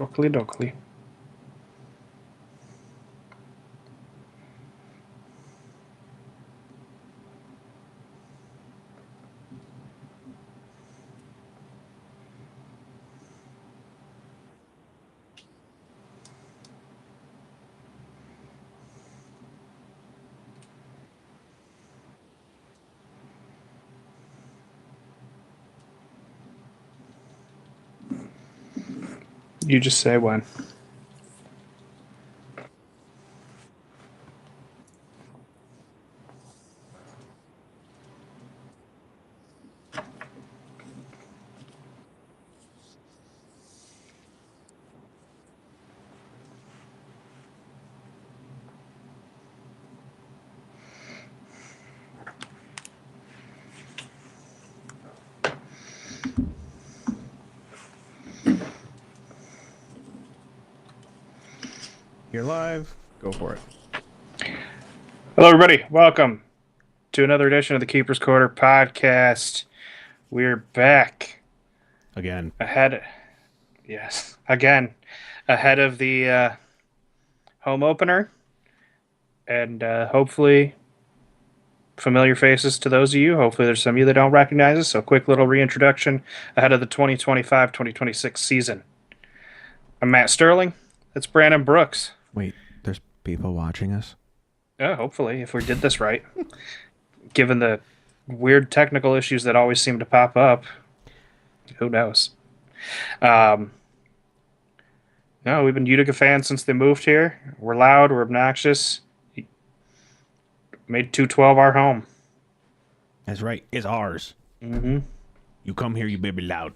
Oakley dokley. You just say when. You're live. Go for it. Hello, everybody. Welcome to another edition of the Keeper's Quarter podcast. We're back Again. ahead. Yes, again, ahead of the home opener, and hopefully familiar faces to those of you. Hopefully, there's some of you that don't recognize us. So, quick little reintroduction ahead of the 2025-2026 season. I'm Matt Sterling. That's Brandon Brooks. Wait, there's people watching us? Hopefully, if we did this right. Given the weird technical issues that always seem to pop up, who knows? No, we've been Utica fans since they moved here. We're loud, we're obnoxious. Made 212 our home. That's right. It's ours. Mm-hmm. You come here, you baby loud.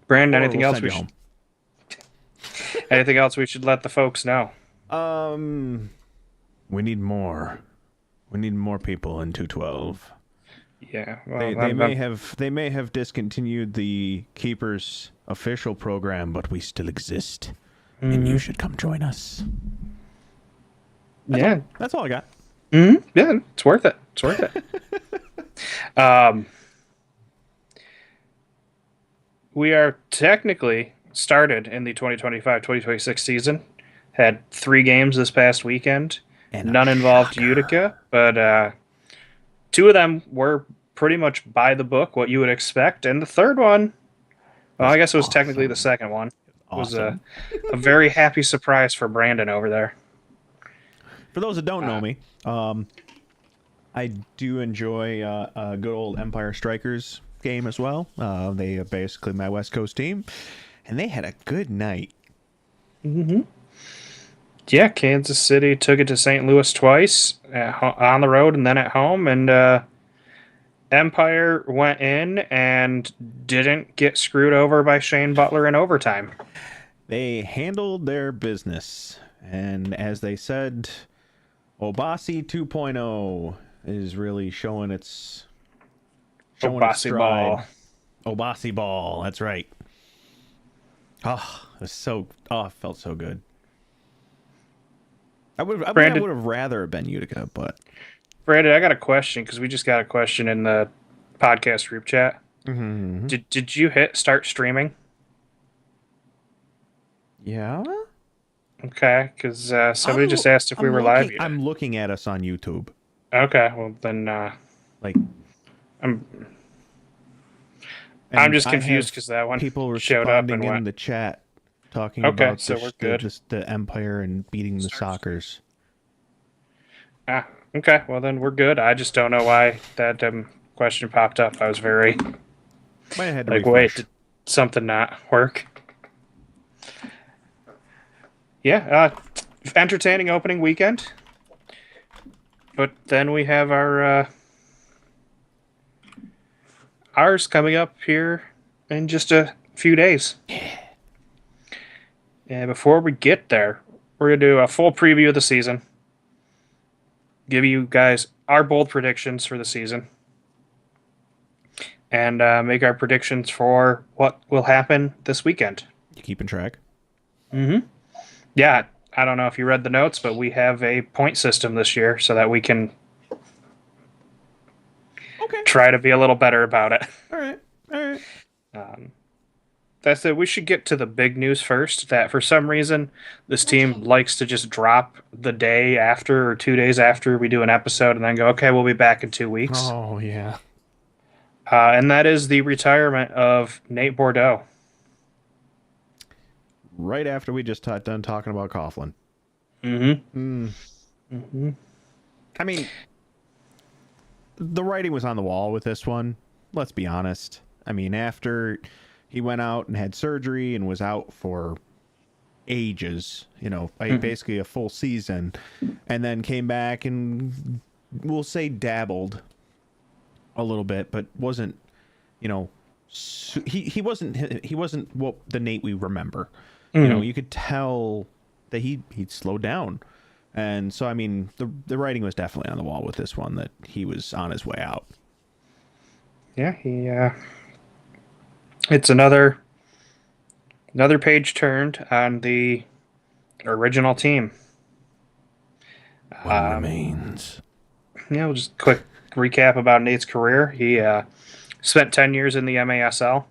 Brandon, Or anything we'll else send we you should? Anything else we should let the folks know? We need more. We need more people in 212. Yeah, well, They may have discontinued the Keepers official program, but we still exist, and you should come join us. That's all I got. Mm-hmm. Yeah, it's worth it. It's worth it. We are technically started in the 2025-2026 season. Had 3 games this past weekend. And none involved Utica, but 2 of them were pretty much by the book, what you would expect. And the third one, well, I guess it was technically the second one. Was a very happy surprise for Brandon over there. For those that don't know me, I do enjoy a good old Empire Strikers game as well. They are basically my West Coast team, and they had a good night. Mm-hmm. Yeah, Kansas City took it to St. Louis twice, on the road and then at home, and Empire went in and didn't get screwed over by Shane Butler in overtime. They handled their business, and as they said, Obasi 2.0 is really showing its Obasi ball. Obasi ball, that's right. It felt so good. I would have rather been Utica, but Brandon, I got a question because we just got a question in the podcast group chat. Mm-hmm. Did you hit start streaming? Yeah. Okay, because somebody just asked if we were live. I'm looking at us on YouTube. Okay, well then, I'm just confused because that one people showed up and responding in went. the chat talking about we're good. the Empire and beating the Sockers. Okay, well then we're good. I just don't know why that question popped up. I was very Might have had to like, refresh. wait, did something not work? Yeah, entertaining opening weekend. But then we have ours coming up here in just a few days. And before we get there, we're going to do a full preview of the season. Give you guys our bold predictions for the season. And make our predictions for what will happen this weekend. You keeping track? Mm-hmm. Yeah, I don't know if you read the notes, but we have a point system this year so that we can try to be a little better about it. All right. And that's it. We should get to the big news first. That for some reason, this team likes to just drop the day after or 2 days after we do an episode and then go, okay, we'll be back in 2 weeks. Oh yeah. And that is the retirement of Nate Bordeaux. Right after we just done talking about Coughlin. Mm-hmm. Mm. I mean, the writing was on the wall with this one. Let's be honest. I mean, after he went out and had surgery and was out for ages, basically a full season, and then came back and we'll say dabbled a little bit, but wasn't, he wasn't what the Nate we remember. You could tell that he'd slowed down. And so, I mean, the writing was definitely on the wall with this one, that he was on his way out. Yeah, it's another page turned on the original team. One remains. Yeah, we'll just quick recap about Nate's career. He spent 10 years in the MASL.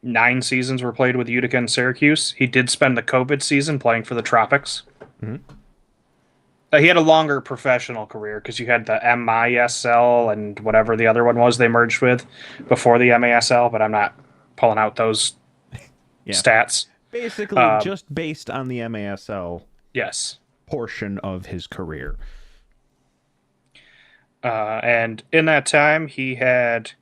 9 seasons were played with Utica and Syracuse. He did spend the COVID season playing for the Tropics. Mm-hmm. He had a longer professional career because you had the MISL and whatever the other one was they merged with before the MASL, but I'm not pulling out those stats. Basically, just based on the MASL portion of his career. And in that time, he had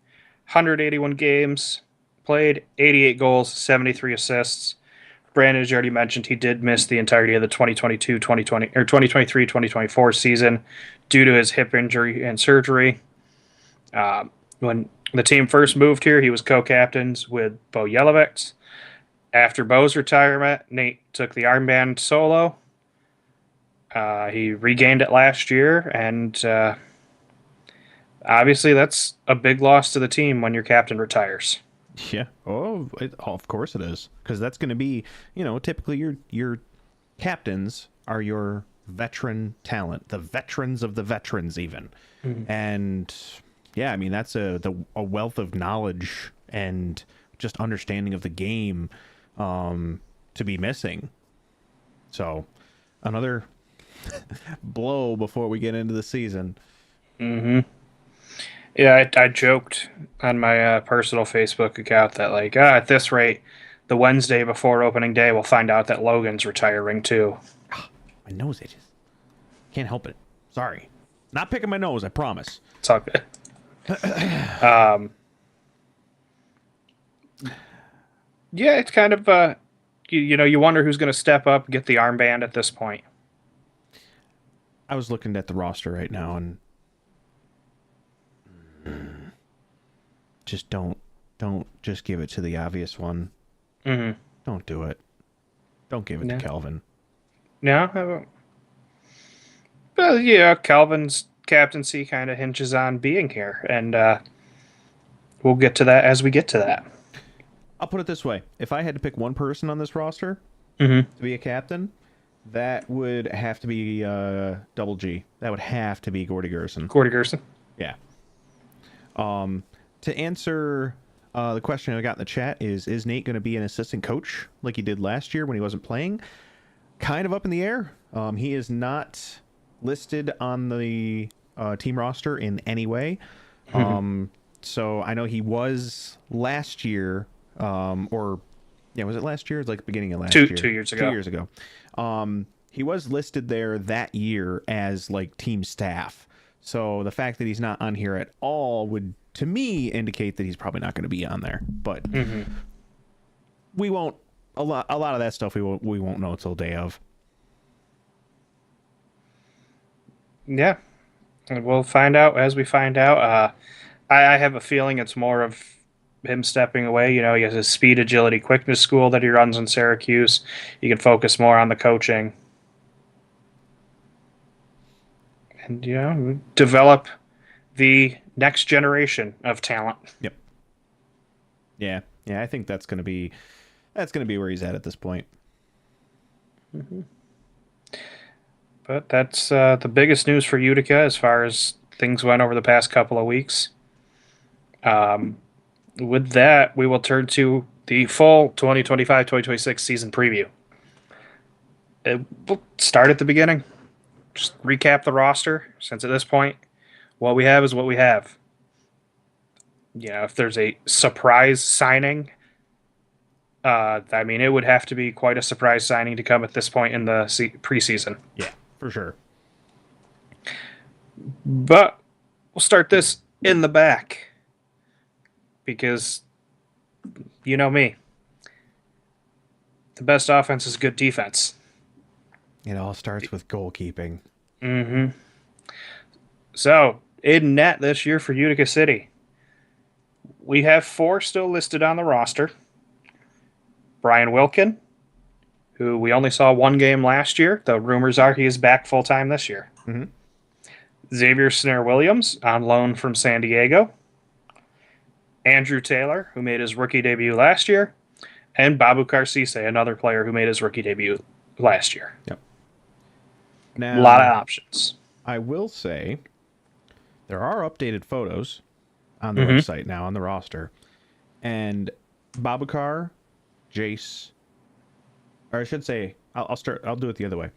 181 games played, 88 goals, 73 assists. Brandon, as you already mentioned, he did miss the entirety of the 2023-2024 season due to his hip injury and surgery. When the team first moved here, he was co-captains with Bo Yelovic. After Bo's retirement, Nate took the armband solo. He regained it last year, and obviously that's a big loss to the team when your captain retires. Yeah. Of course it is. Because that's going to be, typically your captains are your veteran talent, the veterans of the veterans even. Mm-hmm. And yeah, I mean, that's a wealth of knowledge and just understanding of the game to be missing. So another blow before we get into the season. Mm-hmm. Yeah, I joked on my personal Facebook account that, at this rate, the Wednesday before opening day, we'll find out that Logan's retiring, too. My nose itches. Can't help it. Sorry. Not picking my nose, I promise. It's all good. Yeah, it's kind of, you wonder who's going to step up and get the armband at this point. I was looking at the roster right now, and just don't just give it to the obvious one. Mm-hmm. Don't do it. Don't give it to Kelvin. No, I won't. Well, yeah, Kelvin's captaincy kind of hinges on being here, and we'll get to that as we get to that. I'll put it this way. If I had to pick one person on this roster to be a captain, that would have to be Double G. That would have to be Gordy Gerson. Gordy Gerson? Yeah. To answer the question I got in the chat is Nate going to be an assistant coach like he did last year when he wasn't playing? Kind of up in the air. He is not listed on the team roster in any way. So I know he was last year, was it last year? It's like the beginning of last year. 2 years ago. 2 years ago. He was listed there that year as like team staff. So the fact that he's not on here at all would, to me, indicate that he's probably not going to be on there. But we won't. A lot of that stuff we won't know until day of. Yeah, we'll find out as we find out. I have a feeling it's more of him stepping away. He has his speed, agility, quickness school that he runs in Syracuse. He can focus more on the coaching. And, develop the next generation of talent. Yep. Yeah, I think that's going to be where he's at this point. Mm-hmm. But that's the biggest news for Utica as far as things went over the past couple of weeks. With that, we will turn to the full 2025-2026 season preview. We'll start at the beginning. Just recap the roster, since at this point, what we have is what we have. If there's a surprise signing, it would have to be quite a surprise signing to come at this point in the preseason. Yeah, for sure. But we'll start this in the back because you know me. The best offense is good defense. It all starts with goalkeeping. Mm-hmm. So, in net this year for Utica City, we have 4 still listed on the roster. Brian Wilkin, who we only saw 1 game last year. The rumors are he is back full-time this year. Mm-hmm. Xavier Snare-Williams, on loan from San Diego. Andrew Taylor, who made his rookie debut last year. And Babu Karsise, another player who made his rookie debut last year. Yep. Now, a lot of options. I will say there are updated photos on the website now on the roster. And Babukar, Jace, or I should say, I'll do it the other way.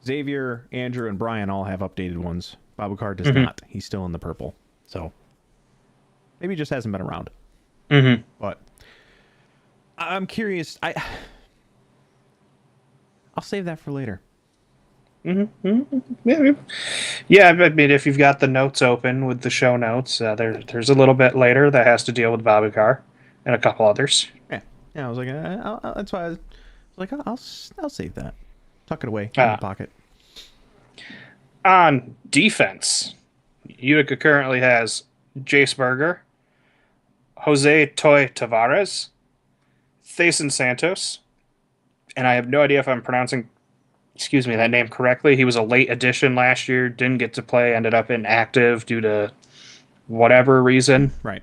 Xavier, Andrew, and Brian all have updated ones. Babukar does not. He's still in the purple. So maybe he just hasn't been around. Mm-hmm. But I'm curious. I'll save that for later. Mm-hmm. Yeah, I mean, if you've got the notes open with the show notes, there's a little bit later that has to deal with Babukar and a couple others. Yeah. I was like, that's why I was like, I'll save that. Tuck it away in the pocket. On defense, Utica currently has Jace Berger, Jose Toy Tavares, Thason Santos, and I have no idea if I'm pronouncing that name correctly. He was a late addition last year, didn't get to play, ended up inactive due to whatever reason. Right.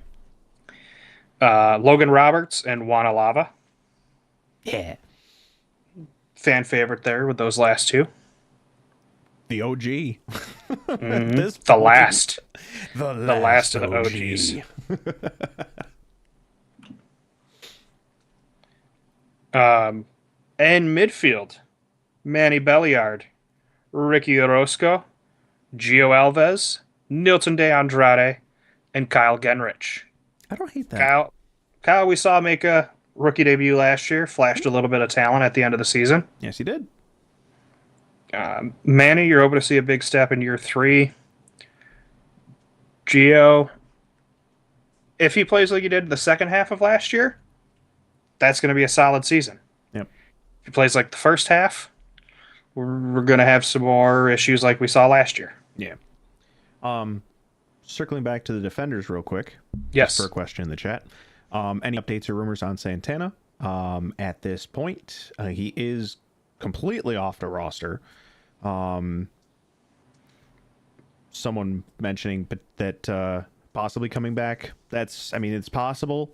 Logan Roberts and Juan Lava. Yeah. Fan favorite there with those last 2. The OG. Mm-hmm. The last of the OGs. And midfield, Manny Belliard, Ricky Orozco, Gio Alves, Nilton De Andrade, and Kyle Genrich. I don't hate that. Kyle, we saw make a rookie debut last year, flashed a little bit of talent at the end of the season. Yes, he did. Manny, you're hoping to see a big step in year 3. Gio, if he plays like he did the second half of last year, that's going to be a solid season. Yep. If he plays like the first half, we're going to have some more issues like we saw last year. Yeah. Circling back to the defenders real quick. Yes. Just for a question in the chat. Any updates or rumors on Santana? At this point, he is completely off the roster. Someone mentioning that possibly coming back. It's possible.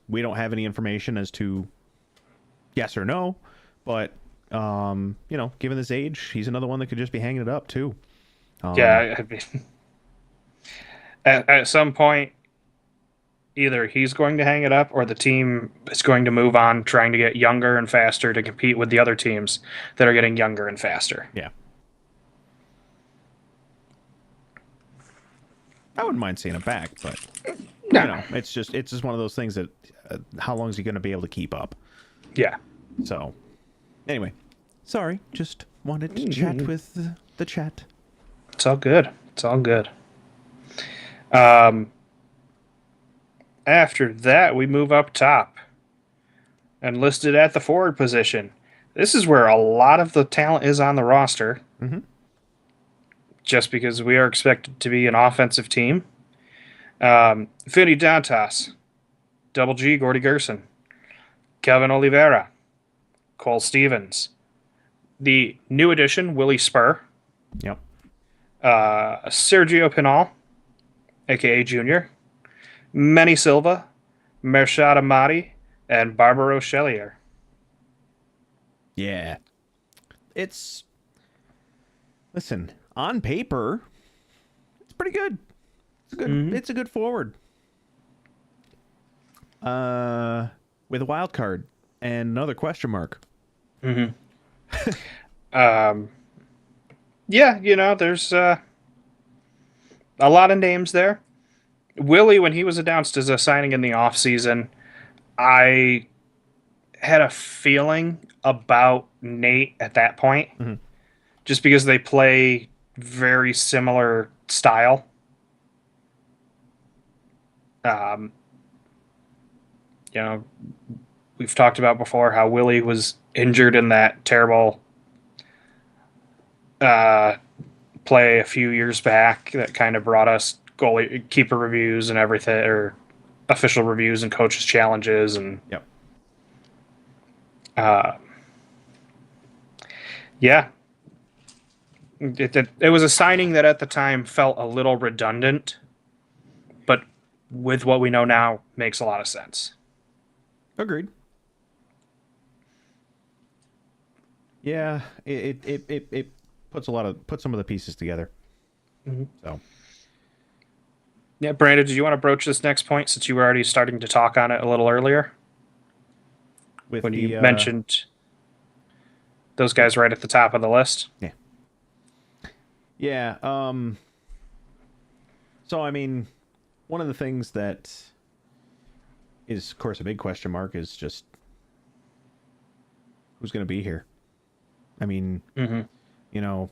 We don't have any information as to yes or no, but given his age, he's another one that could just be hanging it up too. Yeah, at some point, either he's going to hang it up or the team is going to move on, trying to get younger and faster to compete with the other teams that are getting younger and faster. Yeah. I wouldn't mind seeing him back, but it's just one of those things that how long is he going to be able to keep up? Yeah. So, anyway, sorry, just wanted to chat with the chat. It's all good. After that, we move up top and listed at the forward position. This is where a lot of the talent is on the roster. Mm-hmm. Just because we are expected to be an offensive team. Vinny Dantas, Double G, Gordy Gerson, Kevin Oliveira, Cole Stevens, the new addition, Willie Spur, Yep. Sergio Pinal, a.k.a. Junior, Manny Silva, Mershad Amati, and Barbaro Chelier. Yeah. Listen, on paper, it's pretty good. It's good. It's a good forward. with a wild card and another question mark. Hmm. Um, yeah, there's a lot of names there. Willie, when he was announced as a signing in the offseason, I had a feeling about Nate at that point, Mhm. just because they play very similar style. Um, you know, we've talked about before how Willie was injured in that terrible uh, play a few years back that kind of brought us goalie keeper reviews and everything, or official reviews and coaches challenges, and Yep. uh, yeah, it was a signing that at the time felt a little redundant, but with what we know now, makes a lot of sense. Agreed. Yeah, it puts some of the pieces together. Mhm. So Yeah, Brandon, did you want to broach this next point since you were already starting to talk on it a little earlier with when you the mentioned those guys right at the top of the list? yeah. Yeah, so I mean, one of the things that is of course a big question mark is just who's going to be here. I mean, Mm-hmm. you know,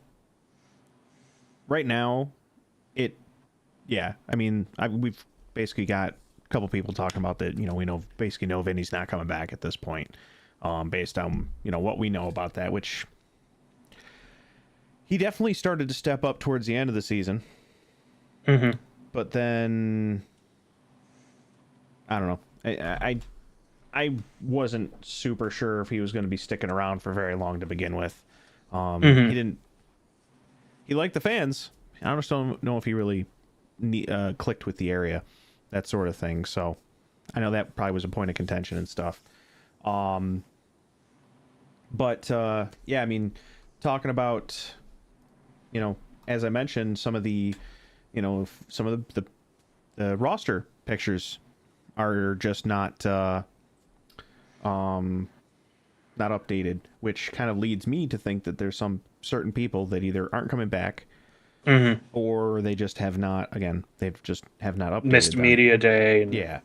right now it yeah, I mean, we've basically got a couple people talking about that, we basically know Vinny's not coming back at this point. Based on, what we know about that, which he definitely started to step up towards the end of the season. Mm-hmm. But then I don't know. I wasn't super sure if he was going to be sticking around for very long to begin with. Mm-hmm. He didn't. He liked the fans. I just don't know if he really clicked with the area, that sort of thing. So I know that probably was a point of contention and stuff. But yeah, I mean, talking about, as I mentioned, some of the roster pictures are just not updated, which kind of leads me to think that there's some certain people that either aren't coming back Mm-hmm. or they just have not, again, they've just have not updated Missed them. media day. And Yeah.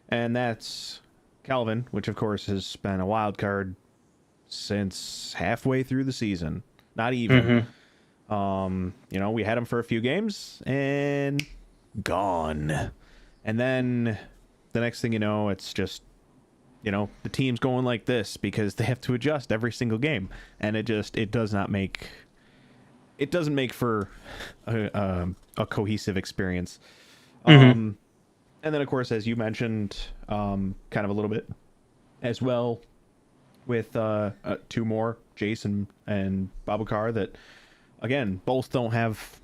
And that's Calvin, which of course has been a wild card since halfway through the season. Not even. mm-hmm. We had him for a few games and gone. And then the next thing you know, it's just, the team's going like this because they have to adjust every single game. And it doesn't make for a cohesive experience. Mm-hmm. And then, of course, as you mentioned, kind of a little bit as well with two more, Jason and Babakar, that again both don't have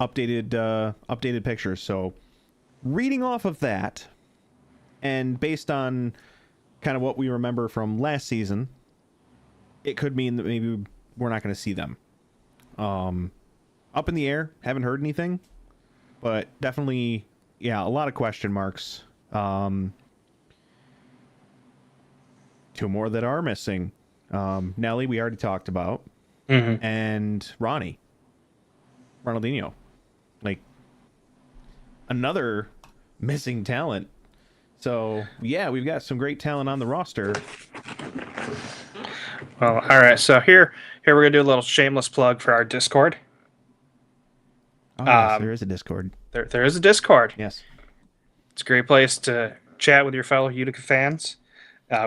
updated pictures. So, reading off of that, and based on kind of what we remember from last season, it could mean that maybe we're not going to see them. Up in the air, haven't heard anything, but definitely, yeah, a lot of question marks. Two more that are missing. Nelly, we already talked about, Mm-hmm. and Ronaldinho, like another missing talent. So yeah, we've got some great talent on the roster. Well, all right. So here we're gonna do a little shameless plug for our Discord. Oh yes, Um, there is a Discord. there is a Discord. Yes. It's a great place to chat with your fellow Utica fans.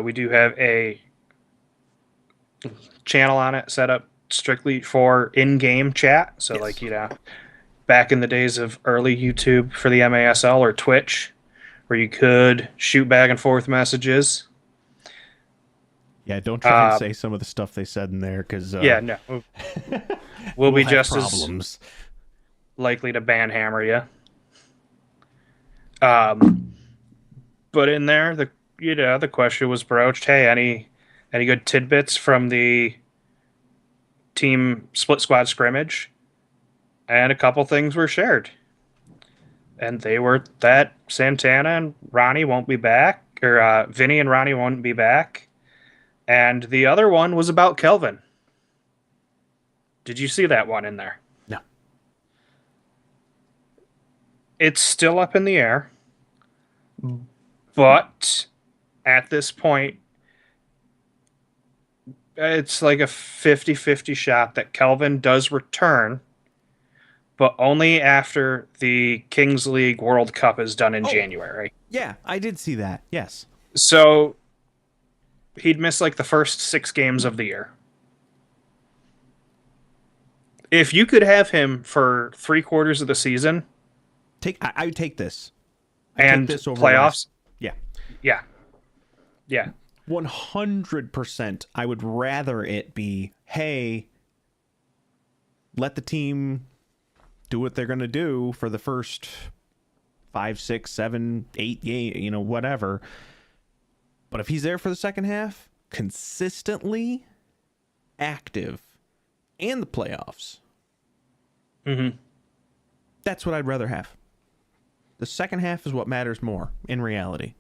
We do have a channel on it set up strictly for in-game chat. So, Yes. like, back in the days of early YouTube for the MASL or Twitch, where you could shoot back and forth messages. Yeah, don't try and say some of the stuff they said in there because Yeah, no. We'll be have just problems. as likely to banhammer you. But in there, the question was broached. Hey, any good tidbits from the team split squad scrimmage? And a couple things were shared, and they were that Santana and Ronnie won't be back, Vinny and Ronnie won't be back, and the other one was about Kelvin. Did you see that one in there? No. It's still up in the air, but at this point, it's like a 50-50 shot that Kelvin does return, but only after the Kings League World Cup is done in Oh, January. yeah, I did see that. Yes. So he'd miss like the first 6 games of the year. If you could have him for 3/4 of the season I would take this. I take and this over last. playoffs, Yeah. yeah, yeah, 100%. I would rather it be, hey, let the team do what they're going to do for the first 5, 6, 7, 8 game, whatever. But if he's there for the second half, consistently active and the playoffs, that's what I'd rather have. The second half is what matters more in reality.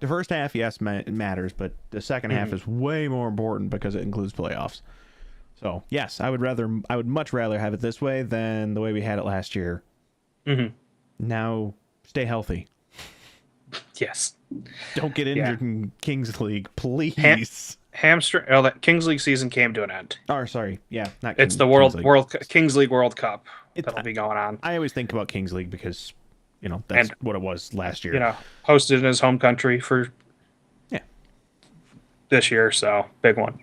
The first half, yes, matters, but the second half is way more important because it includes playoffs. So, yes, I would much rather have it this way than the way we had it last year. Now, stay healthy. yes. Don't get injured in Kings League, Ham- please. Hamstring. Oh, that Kings League season came to an end. Oh, sorry. Yeah, not It's the Kings League. Kings League World Cup that'll be going on. I always think about Kings League because, that's And, what it was last year. Hosted in his home country for Yeah. this year, so big one.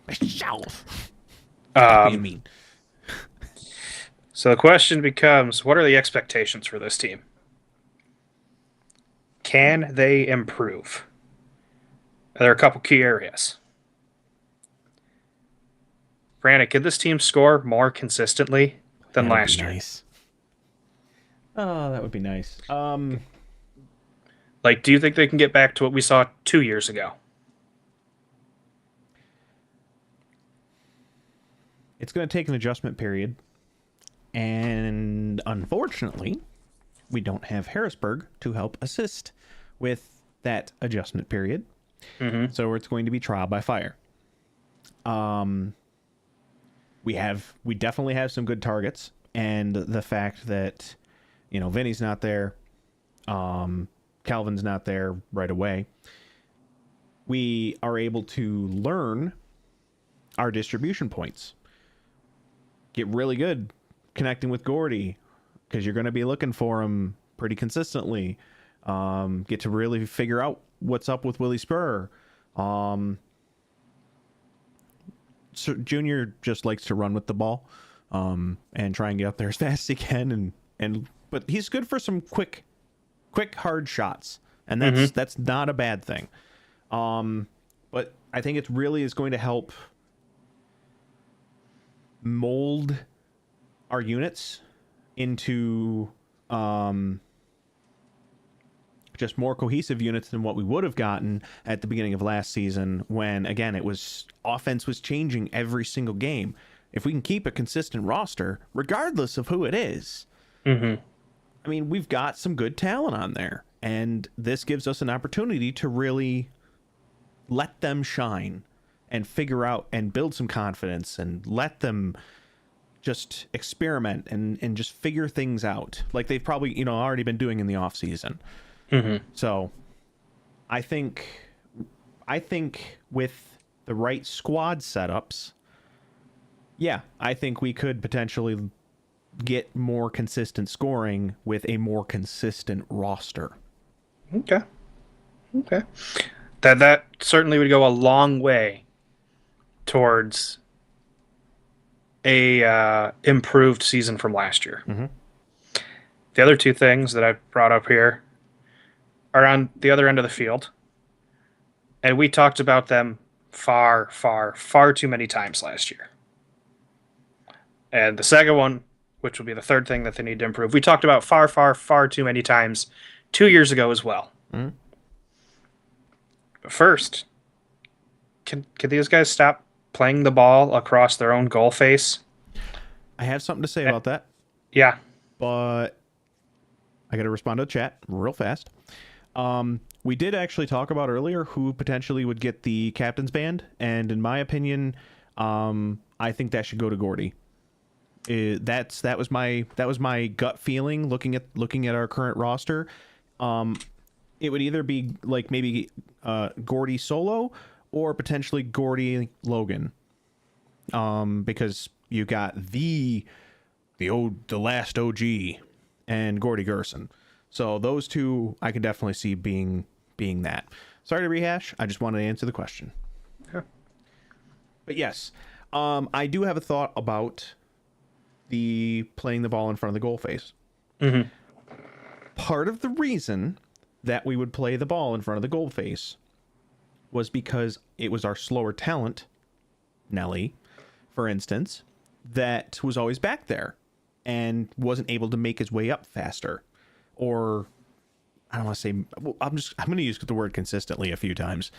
Shelf. What do you mean? So the question becomes, what are the expectations for this team? Can they improve? There are a couple key areas. Brandon, could this team score more consistently than That would last be year? nice. Oh, that would be nice. Like, do you think they can get back to what we saw 2 years ago? It's going to take an adjustment period. And unfortunately, we don't have Harrisburg to help assist with that adjustment period. So it's going to be trial by fire. We definitely have some good targets, and the fact that Vinny's not there, Calvin's not there right away. We are able to learn our distribution points. Get really good connecting with Gordy because you're going to be looking for him pretty consistently. Get to really figure out what's up with Willie Spur. So Junior just likes to run with the ball and try and get up there as fast as he can. But he's good for some quick hard shots, and that's not a bad thing. But I think it really is going to help mold our units into just more cohesive units than what we would have gotten at the beginning of last season when, again, offense was changing every single game. If we can keep a consistent roster, regardless of who it is, I mean, we've got some good talent on there, and this gives us an opportunity to really let them shine and figure out and build some confidence and let them just experiment and just figure things out like they've probably already been doing in the off season. So I think with the right squad setups, I think we could potentially get more consistent scoring with a more consistent roster. Okay. That certainly would go a long way towards a improved season from last year. The other two things that I brought up here are on the other end of the field, and we talked about them far, far, far too many times last year. And the second one, which will be the third thing that they need to improve, we talked about far, far, far too many times 2 years ago as well. But first, can these guys stop playing the ball across their own goal face? I have something to say about that. Yeah. But I got to respond to the chat real fast. We did actually talk about earlier who potentially would get the captain's band, and in my opinion, I think that should go to Gordy. That was my gut feeling looking at our current roster. It would either be like maybe Gordy solo or potentially Gordy Logan, because you got the last OG and Gordy Gerson. So those two I could definitely see being that. Sorry to rehash. I just wanted to answer the question. Yeah. But yes, I do have a thought about the playing the ball in front of the goal face. Mm-hmm. Part of the reason that we would play the ball in front of the goal face was because it was our slower talent, Nelly, for instance, that was always back there and wasn't able to make his way up faster. Or I don't want to say, well, I'm going to use the word consistently a few times.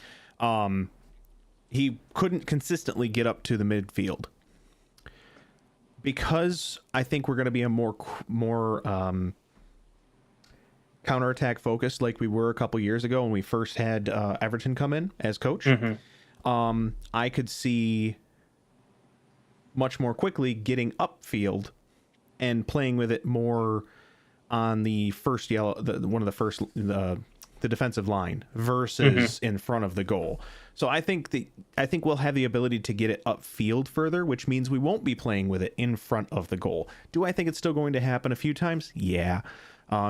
He couldn't consistently get up to the midfield. Because I think we're going to be a more counterattack focused like we were a couple years ago when we first had Everton come in as coach. Mm-hmm. I could see much more quickly getting upfield and playing with it more on the first the defensive line versus in front of the goal. So I think we'll have the ability to get it upfield further, which means we won't be playing with it in front of the goal. Do I think it's still going to happen a few times? Yeah.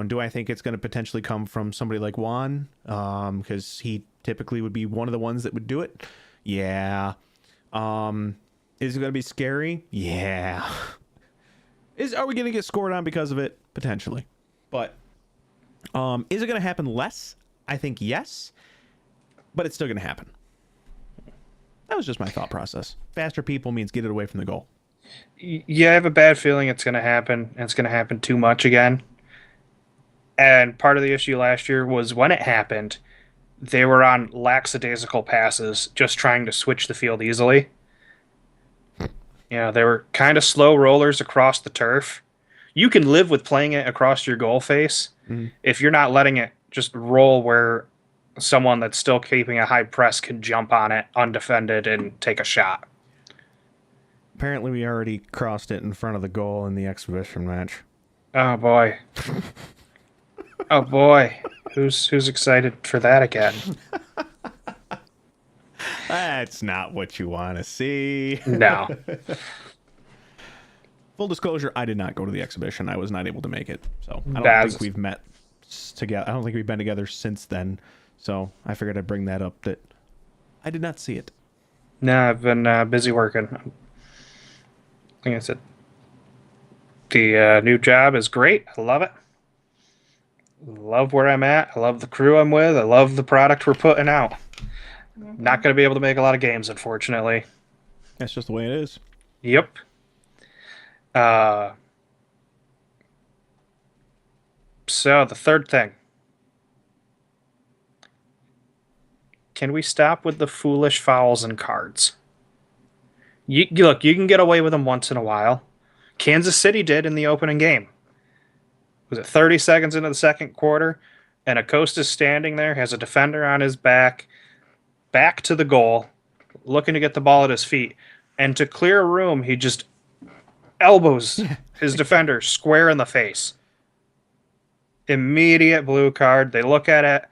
Do I think it's going to potentially come from somebody like Juan? Because he typically would be one of the ones that would do it. Yeah. Is it going to be scary? Yeah. Are we going to get scored on because of it? Potentially. But is it going to happen less? I think yes. But it's still going to happen. That was just my thought process. Faster people means get it away from the goal. Yeah, I have a bad feeling it's going to happen, and it's going to happen too much again. And part of the issue last year was when it happened, they were on lackadaisical passes, just trying to switch the field easily. You know, they were kind of slow rollers across the turf. You can live with playing it across your goal face if you're not letting it just roll where someone that's still keeping a high press can jump on it undefended and take a shot. Apparently, we already crossed it in front of the goal in the exhibition match. Oh boy. Oh boy. Who's excited for that again? That's not what you want to see. No. Full disclosure, I did not go to the exhibition. I was not able to make it. So I don't think we've met together. I don't think we've been together since then. So I figured I'd bring that up, that I did not see it. No, I've been busy working. Like I said, the new job is great. I love it. Love where I'm at. I love the crew I'm with. I love the product we're putting out. Not going to be able to make a lot of games, unfortunately. That's just the way it is. Yep. So the third thing. Can we stop with the foolish fouls and cards? Look, you can get away with them once in a while. Kansas City did in the opening game. Was it 30 seconds into the second quarter? And Acosta's standing there, has a defender on his back to the goal, looking to get the ball at his feet. And to clear a room, he just elbows his defender square in the face. Immediate blue card. They look at it,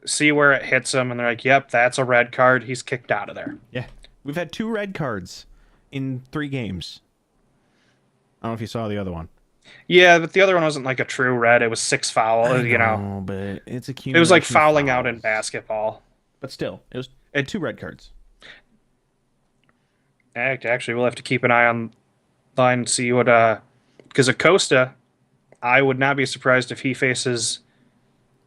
see where it hits him, and they're like, yep, that's a red card. He's kicked out of there. Yeah. We've had 2 red cards in 3 games. I don't know if you saw the other one. Yeah, but the other one wasn't like a true red. It was 6 foul, you know. But it's It was like fouling out in basketball. But still, it was 2 red cards. Actually, we'll have to keep an eye on line and see what because Acosta, I would not be surprised if he faces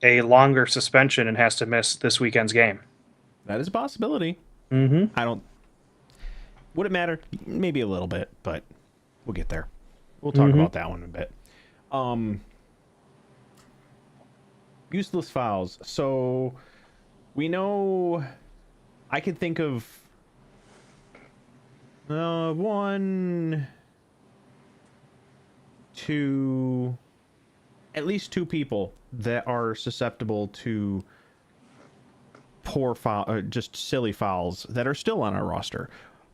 a longer suspension and has to miss this weekend's game. That is a possibility. Mm-hmm. Would it matter? Maybe a little bit, but we'll get there. We'll talk about that one in a bit. Useless fouls. So we know I can think of 1, 2, at least two people that are susceptible to poor foul, just silly fouls that are still on our roster.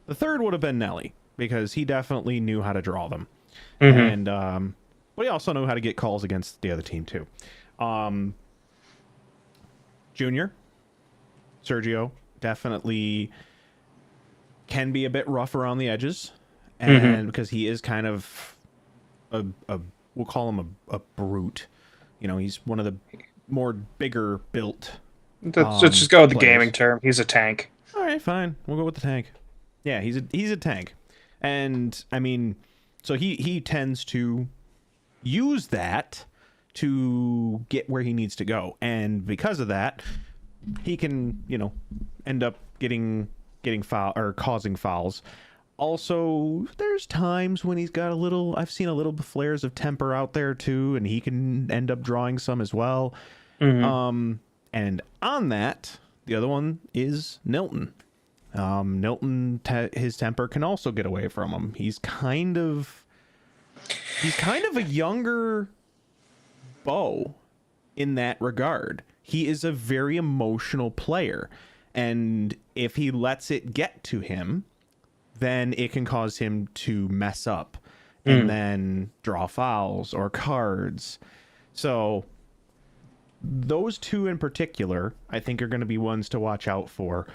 The third would have been Nelly because he definitely knew how to draw them, Mm-hmm. and but he also knew how to get calls against the other team too. Junior Sergio definitely can be a bit rough around the edges, Mm-hmm. and because he is kind of a we'll call him a brute. You know, he's one of the more bigger built Let's just go with the gaming players. term. He's a tank. All right, fine. We'll go with the tank. Yeah, he's a tank, and I mean, so he tends to use that to get where he needs to go, and because of that, he can end up getting foul or causing fouls. Also, there's times when he's got a little. I've seen a little flares of temper out there too, and he can end up drawing some as well. Mm-hmm. And on that, the other one is Nilton. Nilton, his temper can also get away from him. He's kind of a younger Bo in that regard. He is a very emotional player, and if he lets it get to him, then it can cause him to mess up and Mm. then draw fouls or cards. So those two in particular, I think, are going to be ones to watch out for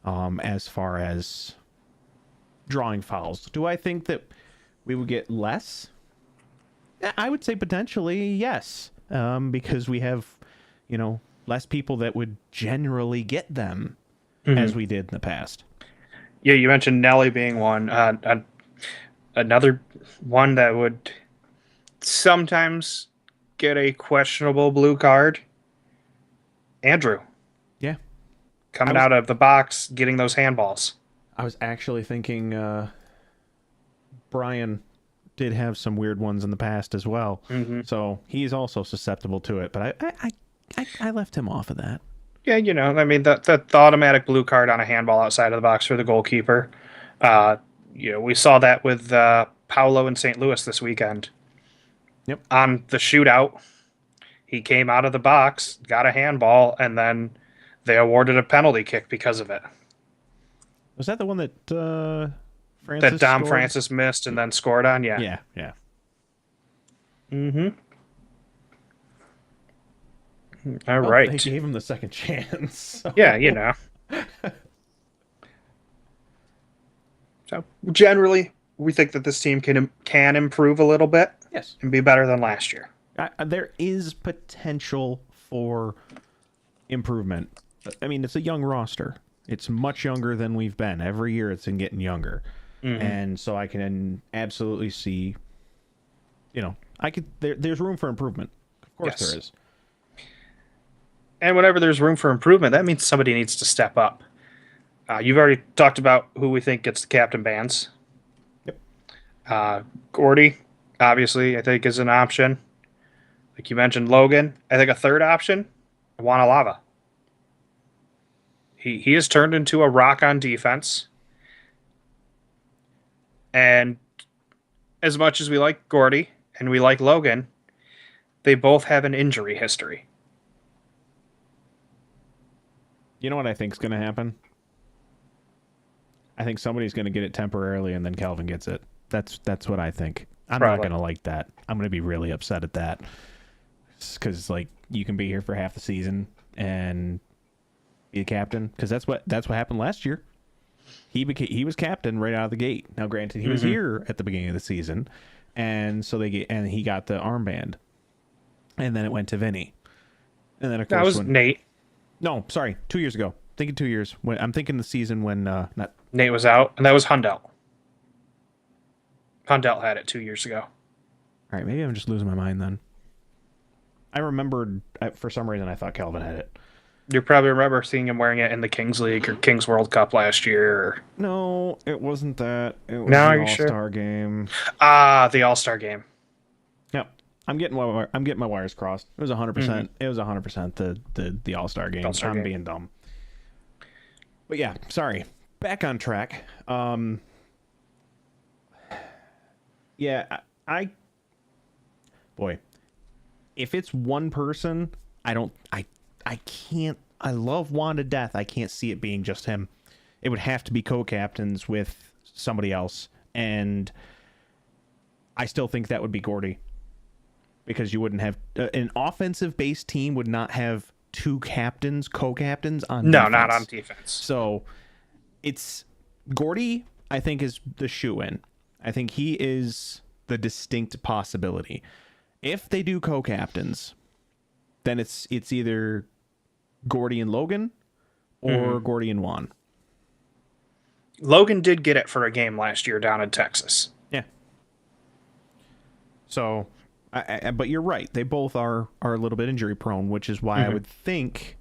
as far as drawing fouls. Do I think that we would get less? I would say potentially yes, because we have, less people that would generally get them as Mm-hmm. we did in the past. Yeah, you mentioned Nelly being one. Another one that would sometimes get a questionable blue card. Andrew Yeah, I coming was out of the box, getting those handballs. I was actually thinking Brian did have some weird ones in the past as well, Mm-hmm. so he's also susceptible to it. But I left him off of that. Yeah, I mean the automatic blue card on a handball outside of the box for the goalkeeper. Uh, we saw that with Paulo in St. Louis this weekend Yep. on the shootout. He came out of the box, got a handball, and then they awarded a penalty kick because of it. Was that the one that That Francis Dom scored? Francis missed and then scored on. Yeah. Yeah, yeah. Mm-hmm. All Well, they right. gave him the second chance. Yeah, So. So generally, we think that this team can improve a little bit Yes. and be better than last year. There is potential for improvement. I mean, it's a young roster. It's much younger than we've been. Every year it's been getting younger. Mm-hmm. And so I can absolutely see, there's room for improvement. Of course Yes. there is. And whenever there's room for improvement, that means somebody needs to step up. You've already talked about who we think gets the captain bans. Yep. Gordy, obviously, I think is an option. Like you mentioned, Logan. I think a third option, Juana Lava. He has turned into a rock on defense. And as much as we like Gordy and we like Logan, they both have an injury history. You know what I think's going to happen? I think somebody's going to get it temporarily and then Calvin gets it. That's what I think. I'm not Probably. going to like that. I'm going to be really upset at that. Because, you can be here for half the season and be a captain. Because that's what happened last year. He was captain right out of the gate. Now, granted, he was here at the beginning of the season, and so he got the armband, and then it went to Vinny, and then of That course was Nate. no, sorry, 2 years ago. Thinking 2 years. I'm thinking the season when not. Nate was out, and that was Hundell. Hundell had it 2 years ago. All right, maybe I'm just losing my mind then. I remembered for some reason I thought Calvin had it. You probably remember seeing him wearing it in the Kings League or Kings World Cup last year. No, it wasn't that. It was No, the are you All sure? Star game. The All Star game. Yep. I'm getting my wires crossed. It was 100%. It was 100% the All Star game. All-Star I'm game. being dumb. But yeah, sorry. Back on track. Yeah, boy, if it's one person, I can't. I love Juan to death. I can't see it being just him. It would have to be co-captains with somebody else, and I still think that would be Gordy, because you wouldn't have an offensive-based team would not have two captains, co-captains on No, defense. not on defense. So it's Gordy, I think, is the shoe-in. I think he is the distinct possibility. If they do co-captains, then it's either Gordy and Logan or Gordy and Juan. Logan did get it for a game last year down in Texas. Yeah. So, but you're right. They both are a little bit injury prone, which is why I would think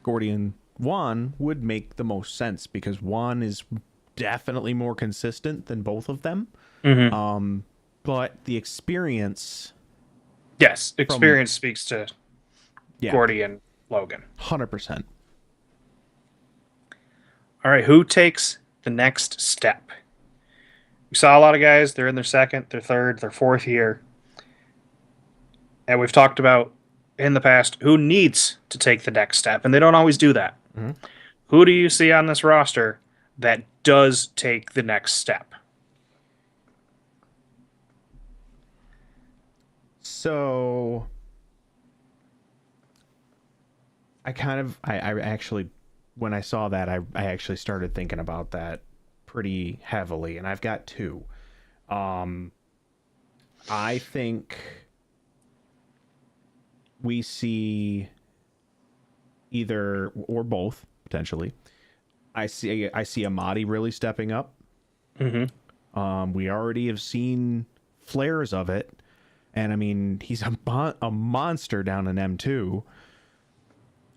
Gordy and Juan would make the most sense, because Juan is definitely more consistent than both of them. But the experience. Yes, experience speaks to Gordy and Logan. 100%. All right, who takes the next step? We saw a lot of guys, they're in their second, their third, their fourth year. And we've talked about in the past who needs to take the next step, and they don't always do that. Who do you see on this roster that does take the next step? So I actually, when I saw that, I actually started thinking about that pretty heavily, and I've got two. I think we see either or both potentially. I see Amadi really stepping up. We already have seen flares of it, and I mean he's a monster down in M2.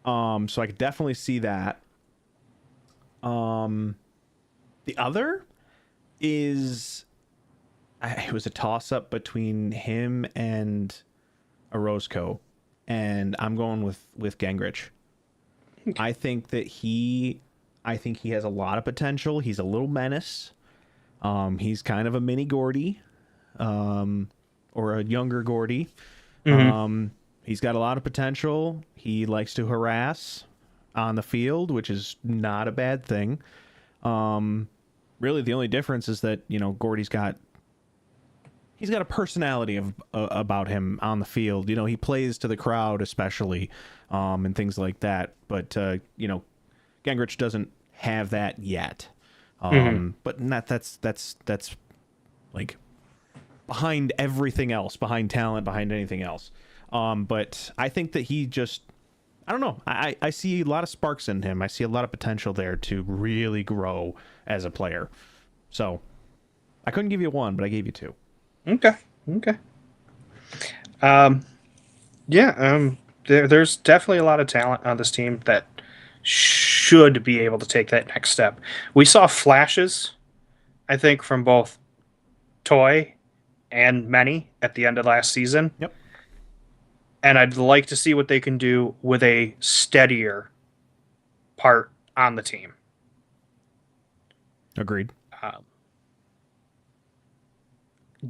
So I could definitely see that. The other is it was a toss-up between him and Orozco, and I'm going with Gingrich. I think he has a lot of potential. He's a little menace. He's kind of a mini Gordy, or a younger Gordy. He's got a lot of potential. He likes to harass on the field, which is not a bad thing. Really, the only difference is that, Gordy's got a personality about him on the field. He plays to the crowd, especially, and things like that. But Gingrich doesn't have that yet. But that's like behind everything else, behind talent, behind anything else. But I think that he just, I don't know. I see a lot of sparks in him. I see a lot of potential there to really grow as a player. So I couldn't give you one, but I gave you two. Okay. There's definitely a lot of talent on this team that should be able to take that next step. We saw flashes, I think, from both Toy and Many at the end of last season. Yep. And I'd like to see what they can do with a steadier part on the team. Agreed.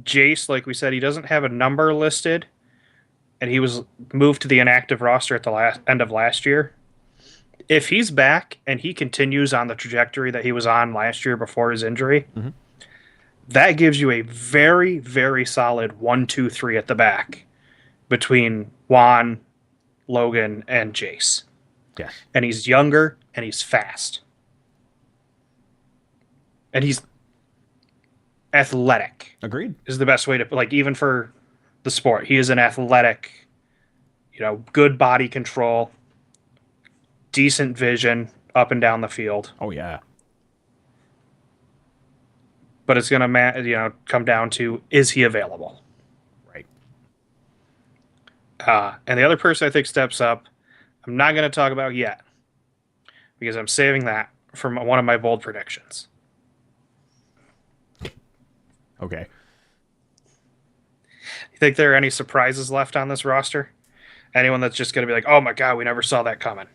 Jace, like we said, he doesn't have a number listed, and he was moved to the inactive roster at the end of last year. If he's back and he continues on the trajectory that he was on last year before his injury, that gives you a very, very solid 1-2-3 at the back between Juan, Logan, and Jace. Yes. And he's younger and he's fast. And he's athletic. Agreed. Is the best way to, even for the sport. He is an athletic, good body control, decent vision up and down the field. Oh, yeah. But it's going to come down to, is he available? Right. And the other person I think steps up, I'm not going to talk about yet, because I'm saving that for one of my bold predictions. Okay. You think there are any surprises left on this roster? Anyone that's just going to be like, oh my God, we never saw that coming?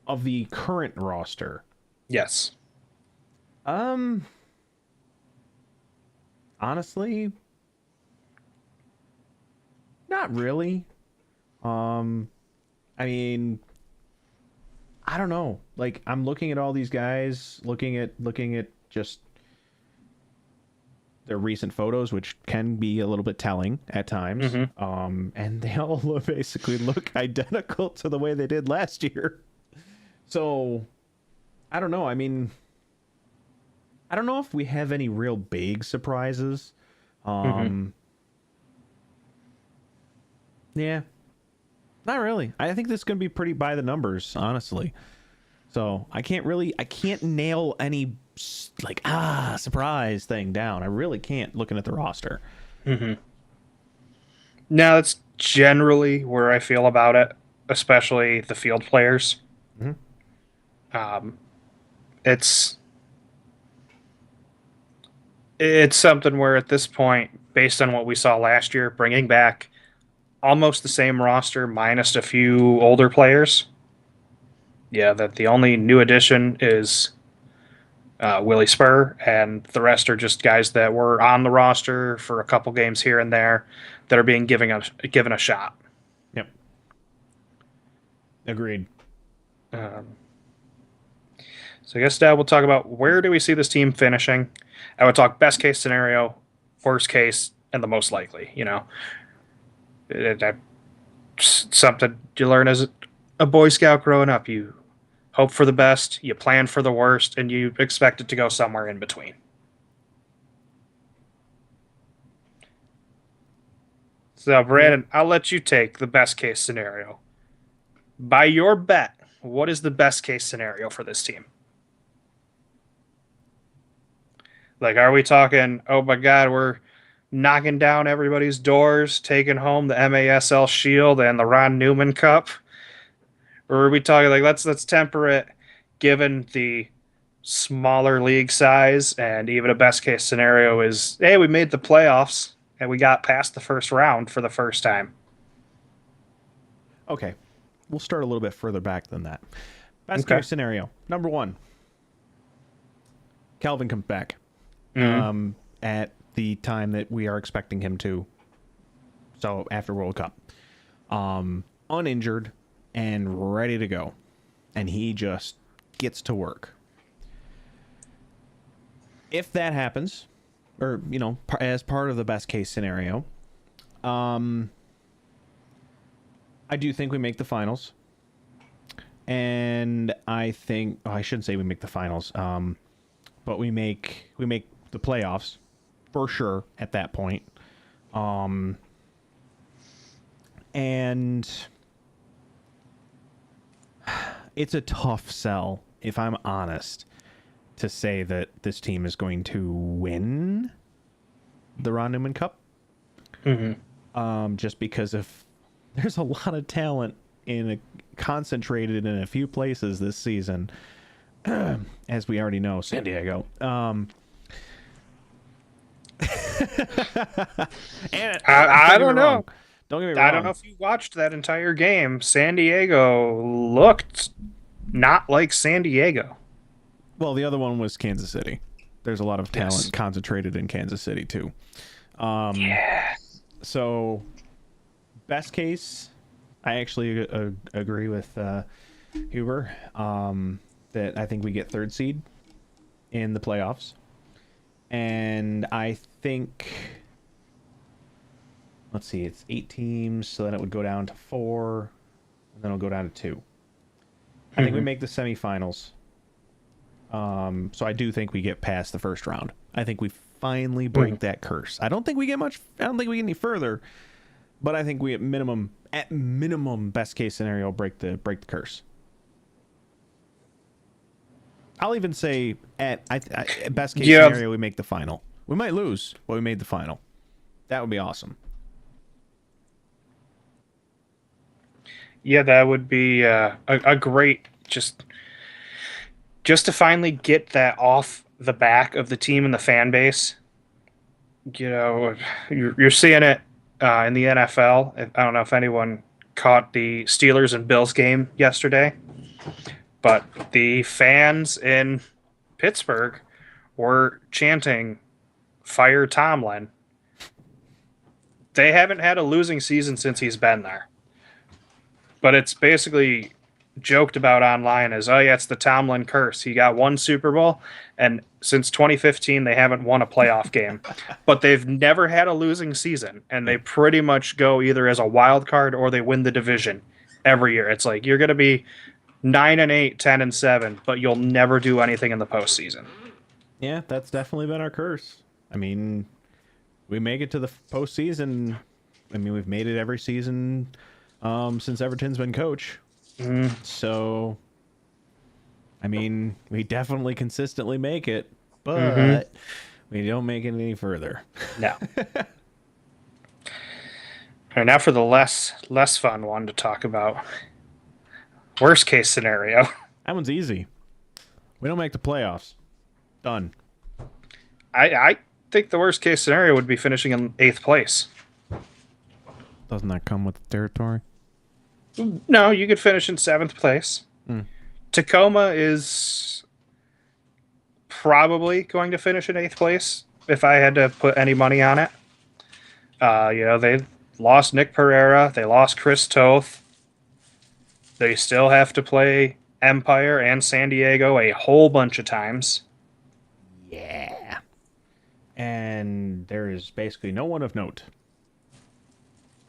Of the current roster? Yes. Honestly, Not really. Um, I mean, I don't know. Like I'm looking at all these guys, looking at just their recent photos, which can be a little bit telling at times. Hmm. And they all basically look identical to the way they did last year. So I don't know. I mean, I don't know if we have any real big surprises. Hmm. Um, yeah, not really. I think this is going to be pretty by the numbers, honestly. So I can't nail any like surprise thing down. I really can't looking at the roster. Hmm. Now that's generally where I feel about it, especially the field players. Mm-hmm. Um, it's it's something where at this point, based on what we saw last year, bringing back almost the same roster minus a few older players. Yeah, that the only new addition is Willie Spur, and the rest are just guys that were on the roster for a couple games here and there that are being given a shot. Yep, agreed. Um, so I guess Dad, we'll talk about where do we see this team finishing. I would talk best case scenario, worst case, and the most likely. Something you learn as a Boy Scout growing up. You hope for the best, you plan for the worst, and you expect it to go somewhere in between. So, Yep. Brandon, I'll let you take the best case scenario. By your bet, what is the best case scenario for this team? Like, are we talking, oh my God, we're knocking down everybody's doors, taking home the MASL Shield and the Ron Newman Cup? Or are we talking like let's temper it given the smaller league size and even a best case scenario is hey, we made the playoffs and we got past the first round for the first time. Okay, we'll start a little bit further back than that. Best Okay. case scenario number one: Calvin comes back Mm-hmm. at the time that we are expecting him to. So after World Cup, uninjured and ready to go, and he just gets to work. If that happens, or as part of the best case scenario, um, I do think we make the finals, and I think I shouldn't say we make the finals, but we make the playoffs for sure at that point. Um, and it's a tough sell, if I'm honest, to say that this team is going to win the Ron Newman Cup. Mm-hmm. Just because of there's a lot of talent concentrated in a few places this season, as we already know, San Diego. And I don't get me don't wrong. know. Don't get me I don't know wrong. if you watched that entire game. San Diego looked not like San Diego. Well, the other one was Kansas City. There's a lot of Yes. talent concentrated in Kansas City too. Um, Yeah. so best case, I actually agree with Huber that I think we get third seed in the playoffs, and I think let's see, it's 8 teams, so then it would go down to 4, and then it'll go down to 2. I think we Mm-hmm. make the semifinals. So I do think we get past the first round. I think we finally Mm-hmm. break that curse. I don't think we get much. I don't think we get any further, but I think we at minimum, best case scenario, break the curse. I'll even say at best case Yeah, scenario, we make the final. We might lose, but we made the final. That would be awesome. yeah, that would be a great just to finally get that off the back of the team and the fan base. You're seeing it in the NFL. I don't know if anyone caught the Steelers and Bills game yesterday, but the fans in Pittsburgh were chanting "Fire Tomlin." They haven't had a losing season since he's been there. But it's basically joked about online as, oh yeah, it's the Tomlin curse. He got one Super Bowl, and since 2015 they haven't won a playoff game. But they've never had a losing season, and they pretty much go either as a wild card or they win the division every year. It's like you're going to be 9-8, 10-7, but you'll never do anything in the postseason. Yeah, that's definitely been our curse. I mean, we make it to the postseason. I mean, we've made it every season since Everton's been coach. So, I mean, we definitely consistently make it, but we don't make it any further. No. All right, now for the less fun one to talk about. Worst case scenario. That one's easy. We don't make the playoffs. Done. I think the worst case scenario would be finishing in 8th place. Doesn't that come with the territory? No, you could finish in 7th place. Tacoma is probably going to finish in 8th place if I had to put any money on it. They lost Nick Pereira. They lost Chris Toth. They still have to play Empire and San Diego a whole bunch of times. Yeah. And there is basically no one of note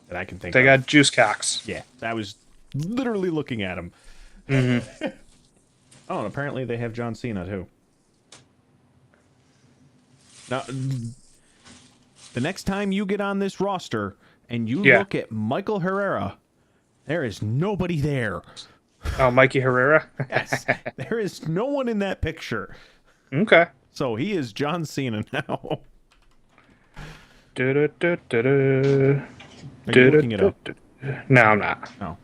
that I can think They of. got Juice Cox. Yeah, I was literally looking at him. Oh, and apparently they have John Cena, too. Now, the next time you get on this roster and you look at Michael Herrera, there is nobody there. Oh, Mikey Herrera? Yes, there is no one in that picture. Okay. So he is John Cena now. Are you looking it up? No, I'm not. No.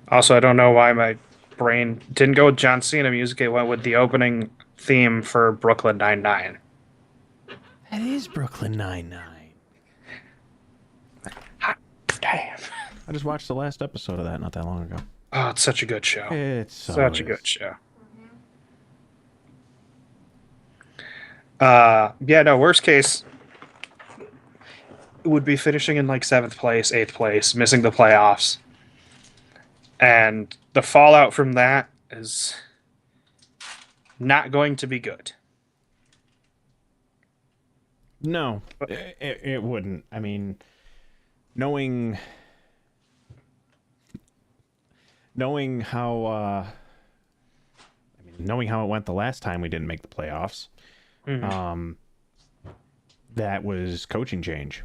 Also, I don't know why my brain didn't go with John Cena music. It went with the opening theme for Brooklyn Nine-Nine. That is Brooklyn Nine-Nine. Hot damn. I just watched the last episode of that not that long ago. Oh, it's such a good show. It's such a good show. Worst case would be finishing in like 7th place, 8th place, missing the playoffs. And the fallout from that is not going to be good. No, it wouldn't. I mean, knowing how knowing how it went the last time we didn't make the playoffs, that was coaching change.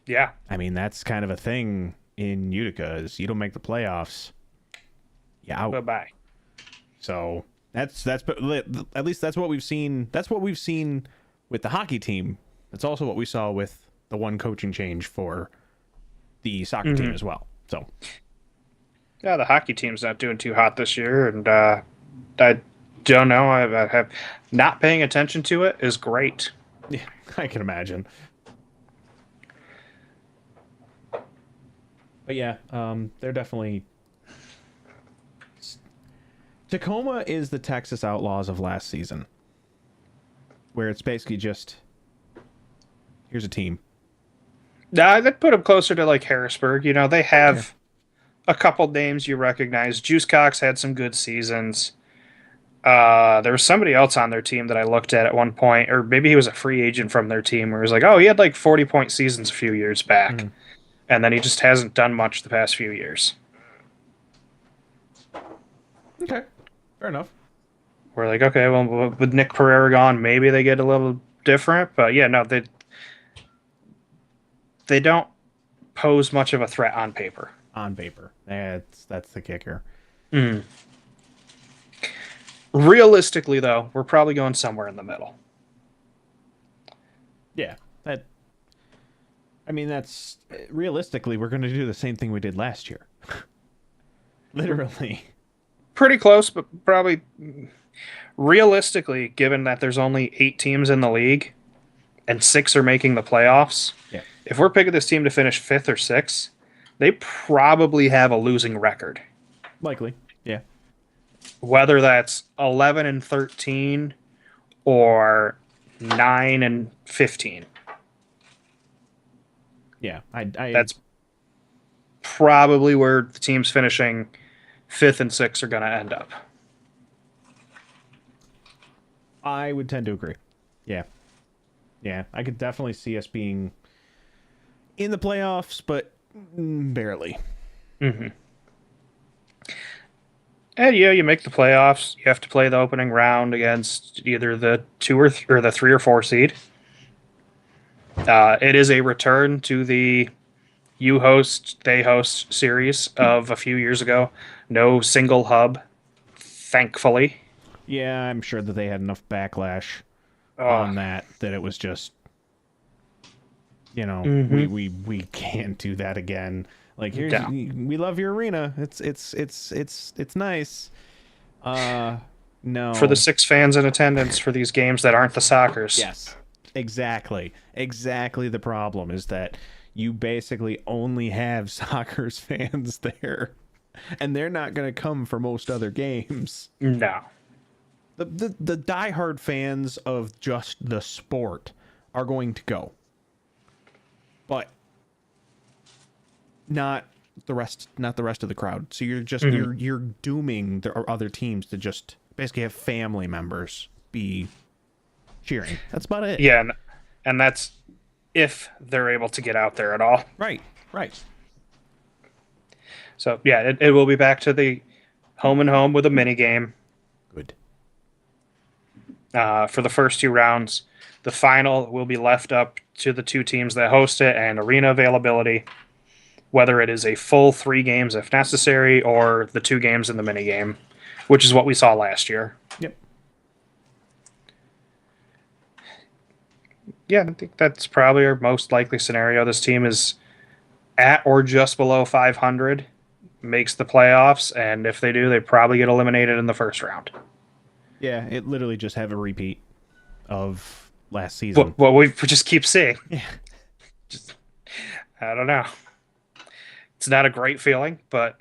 Yeah. I mean, that's kind of a thing in Utica is you don't make the playoffs, you're out. Bye-bye. So that's at least that's what we've seen. That's what we've seen with the hockey team. That's also what we saw with the one coaching change for the soccer team as well. So yeah, the hockey team's not doing too hot this year, and I don't know. I have not paying attention to it is great. Yeah, I can imagine. But yeah, they're definitely. Tacoma is the Texas Outlaws of last season, where it's basically just here's a team. I'd put them closer to like Harrisburg. You know, they have a couple names you recognize. Juice Cox had some good seasons. There was somebody else on their team that I looked at one point, or maybe he was a free agent from their team, where he was like, oh, he had like 40-point seasons a few years back. And then he just hasn't done much the past few years. Okay, fair enough. We're like, okay, well, with Nick Pereira gone, maybe they get a little different. But yeah, no, they don't pose much of a threat on paper. On paper, that's the kicker. Realistically, though, we're probably going somewhere in the middle. Yeah, that's realistically, we're going to do the same thing we did last year. Literally. Pretty close, but probably realistically, given that there's only 8 teams in the league and 6 are making the playoffs, if we're picking this team to finish 5th or 6th, they probably have a losing record. Likely, yeah. Whether that's 11-13 or 9-15. Yeah, I That's probably where the teams finishing fifth and sixth are going to end up. I would tend to agree. Yeah, yeah, I could definitely see us being in the playoffs, but barely. Mm-hmm. And yeah, you make the playoffs. You have to play the opening round against either the or the 3 or 4 seed. It is a return to the you host, they host series of a few years ago. No single hub, thankfully. Yeah, I'm sure that they had enough backlash Oh, on that it was just, mm-hmm. we can't do that again. Like, here's, Yeah. we love your arena. It's nice. Uh, For the no. 6 fans in attendance for these games that aren't the soccer's. Yes, exactly the problem is that you basically only have soccer's fans there, and they're not going to come for most other games. No. The diehard fans of just the sport are going to go, but not not the rest of the crowd. So you're just Mm-hmm. you're dooming the other teams to just basically have family members be cheering. That's about it. Yeah, and that's if they're able to get out there at all. Right, right. So yeah, it will be back to the home and home with a mini game Good. for the first 2 rounds. The final will be left up to the 2 teams that host it and arena availability, whether it is a full 3 games if necessary or the 2 games in the mini game, which is what we saw last year. Yep. Yeah, I think that's probably our most likely scenario. This team is at or just below 500, makes the playoffs, and if they do, they probably get eliminated in the first round. Yeah, it literally just have a repeat of last season. What we just keep seeing. Yeah. Just, I don't know. It's not a great feeling, but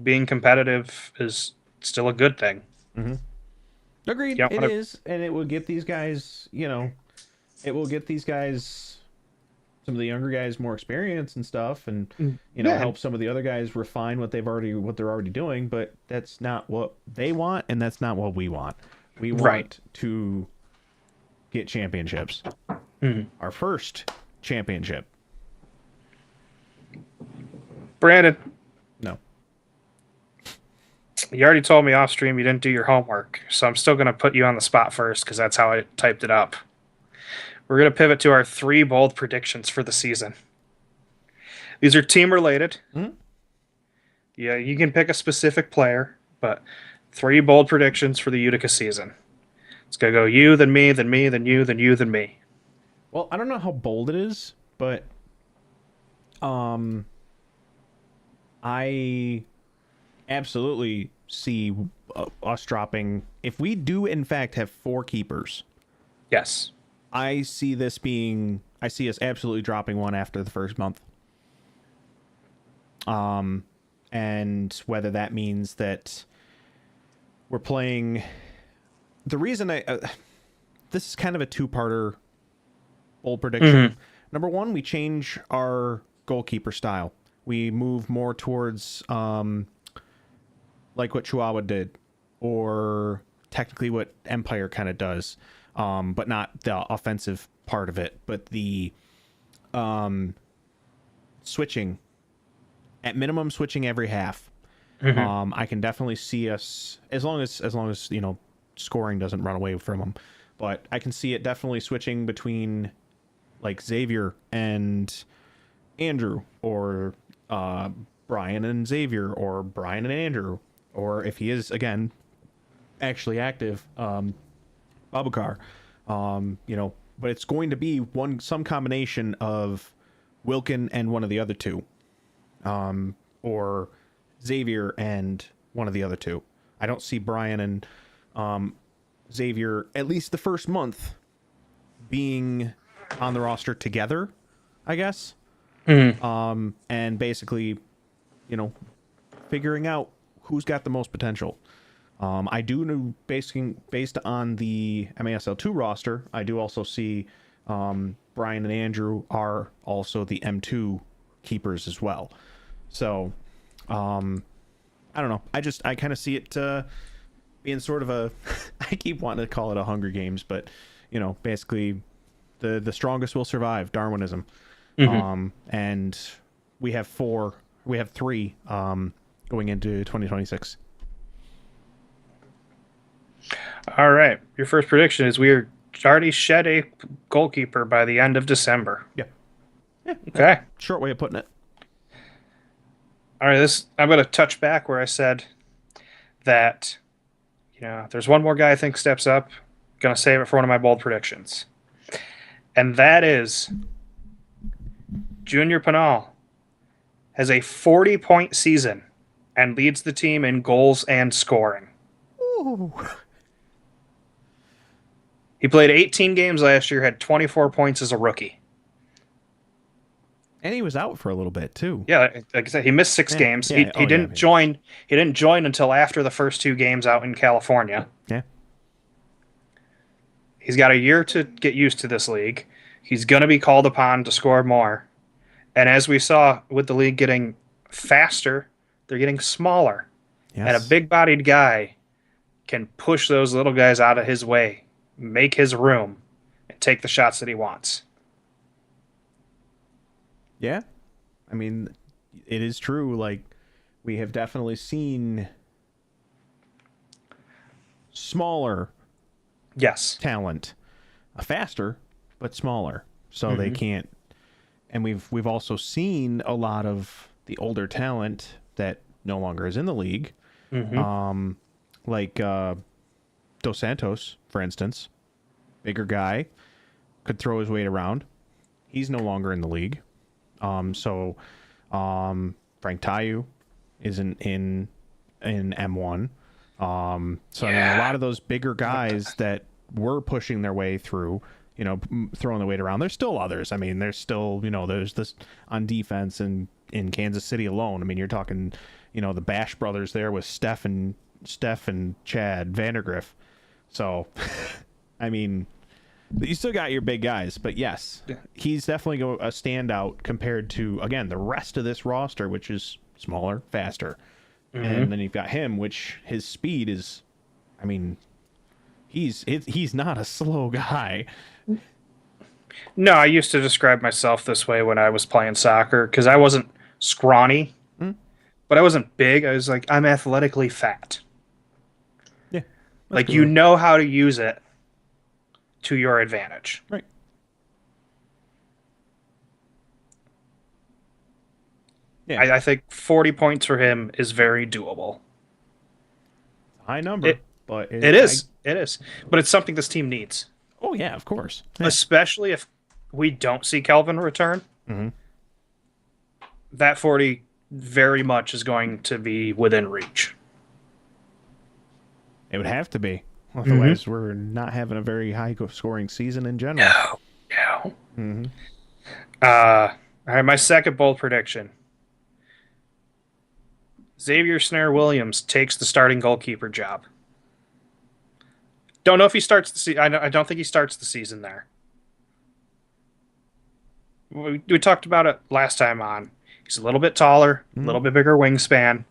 being competitive is still a good thing. Mm-hmm. Agreed. You don't It want to. is, and it will get these guys. It will get these guys, some of the younger guys, more experience and stuff, and Yeah, help some of the other guys refine what they're already doing. But that's not what they want, and that's not what we want. We want right. to get championships. Mm-hmm. Our first championship. Brandon, No. you already told me off stream you didn't do your homework, so I'm still going to put you on the spot first because that's how I typed it up. We're going to pivot to our 3 bold predictions for the season. These are team related. Mm-hmm. Yeah, you can pick a specific player, but 3 bold predictions for the Utica season. It's going to go you, then me, then me, then you, then you, then me. Well, I don't know how bold it is, but I absolutely see us dropping. If we do, in fact, have 4 keepers, Yes. I see us absolutely dropping one after the first month. And whether that means that we're playing. The reason this is kind of a 2-parter bold prediction. Mm-hmm. Number 1, we change our goalkeeper style. We move more towards like what Chihuahua did, or technically what Empire kind of does, but not the offensive part of it, but the switching, at minimum switching every half. Mm-hmm. I can definitely see us, as long as scoring doesn't run away from them, but I can see it definitely switching between like Xavier and Andrew, or Brian and Xavier, or Brian and Andrew, or if he is again actually active, Babukar. But it's going to be some combination of Wilkin and one of the other 2, or Xavier and one of the other 2. I don't see Brian and Xavier, at least the first month, being on the roster together, I guess. Mm-hmm. And basically, figuring out who's got the most potential. I do know, based on the MASL2 roster, I do also see Brian and Andrew are also the M2 keepers as well. So, I don't know. I kind of see it being sort of a. I keep wanting to call it a Hunger Games, but basically, the strongest will survive. Darwinism. And we have three going into 2026. All right. Your first prediction is we are already shed a goalkeeper by the end of December. Yeah. Okay. Short way of putting it. All right. I'm going to touch back where I said that, if there's one more guy I think steps up, going to save it for one of my bold predictions. And that is Junior Pinal has a 40-point season and leads the team in goals and scoring. Ooh. He played 18 games last year, had 24 points as a rookie. And he was out for a little bit too. Yeah, like I said, he missed 6 games. Yeah. He didn't join. He didn't join until after the first 2 games out in California. Yeah. He's got a year to get used to this league. He's going to be called upon to score more. And as we saw with the league getting faster, they're getting smaller. Yes. And a big-bodied guy can push those little guys out of his way, make his room, and take the shots that he wants. Yeah. I mean, it is true. Like, we have definitely seen smaller talent, faster, but smaller. So they can't. And we've also seen a lot of the older talent that no longer is in the league. Like Dos Santos, for instance, bigger guy, could throw his weight around. He's no longer in the league. So Frank Tayu isn't in M1. So I mean, a lot of those bigger guys that were pushing their way through, throwing the weight around. There's still others. I mean, there's still, there's this on defense in Kansas City alone. I mean, you're talking, the Bash brothers there with Steph and Chad Vandergriff. So, I mean, you still got your big guys, but yes, he's definitely a standout compared to, again, the rest of this roster, which is smaller, faster. And then you've got him, which his speed is, I mean, he's not a slow guy. No, I used to describe myself this way when I was playing soccer because I wasn't scrawny, but I wasn't big. I was like, I'm athletically fat. Yeah. Like, you know how to use it to your advantage. Right. Yeah. I think 40 points for him is very doable. High number, but it is. But it's something this team needs. Oh, yeah, of course. Yeah. Especially if we don't see Kelvin return. That 40 very much is going to be within reach. It would have to be. Otherwise, we're not having a very high-scoring season in general. No. All right, my second bold prediction. Xavier Snare-Williams takes the starting goalkeeper job. Don't know if he starts the season. I don't think he starts the season there. We talked about it last time on. He's a little bit taller, a little bit bigger wingspan.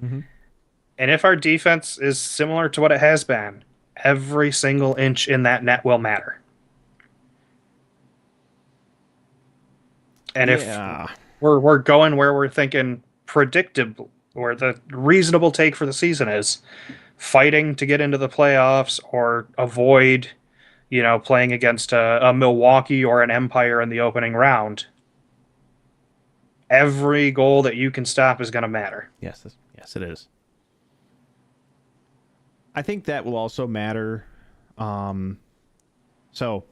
And if our defense is similar to what it has been, every single inch in that net will matter. And if we're going where we're thinking predictable, where the reasonable take for the season is fighting to get into the playoffs or avoid, playing against a Milwaukee or an Empire in the opening round, every goal that you can stop is going to matter. Yes, it is. I think that will also matter. So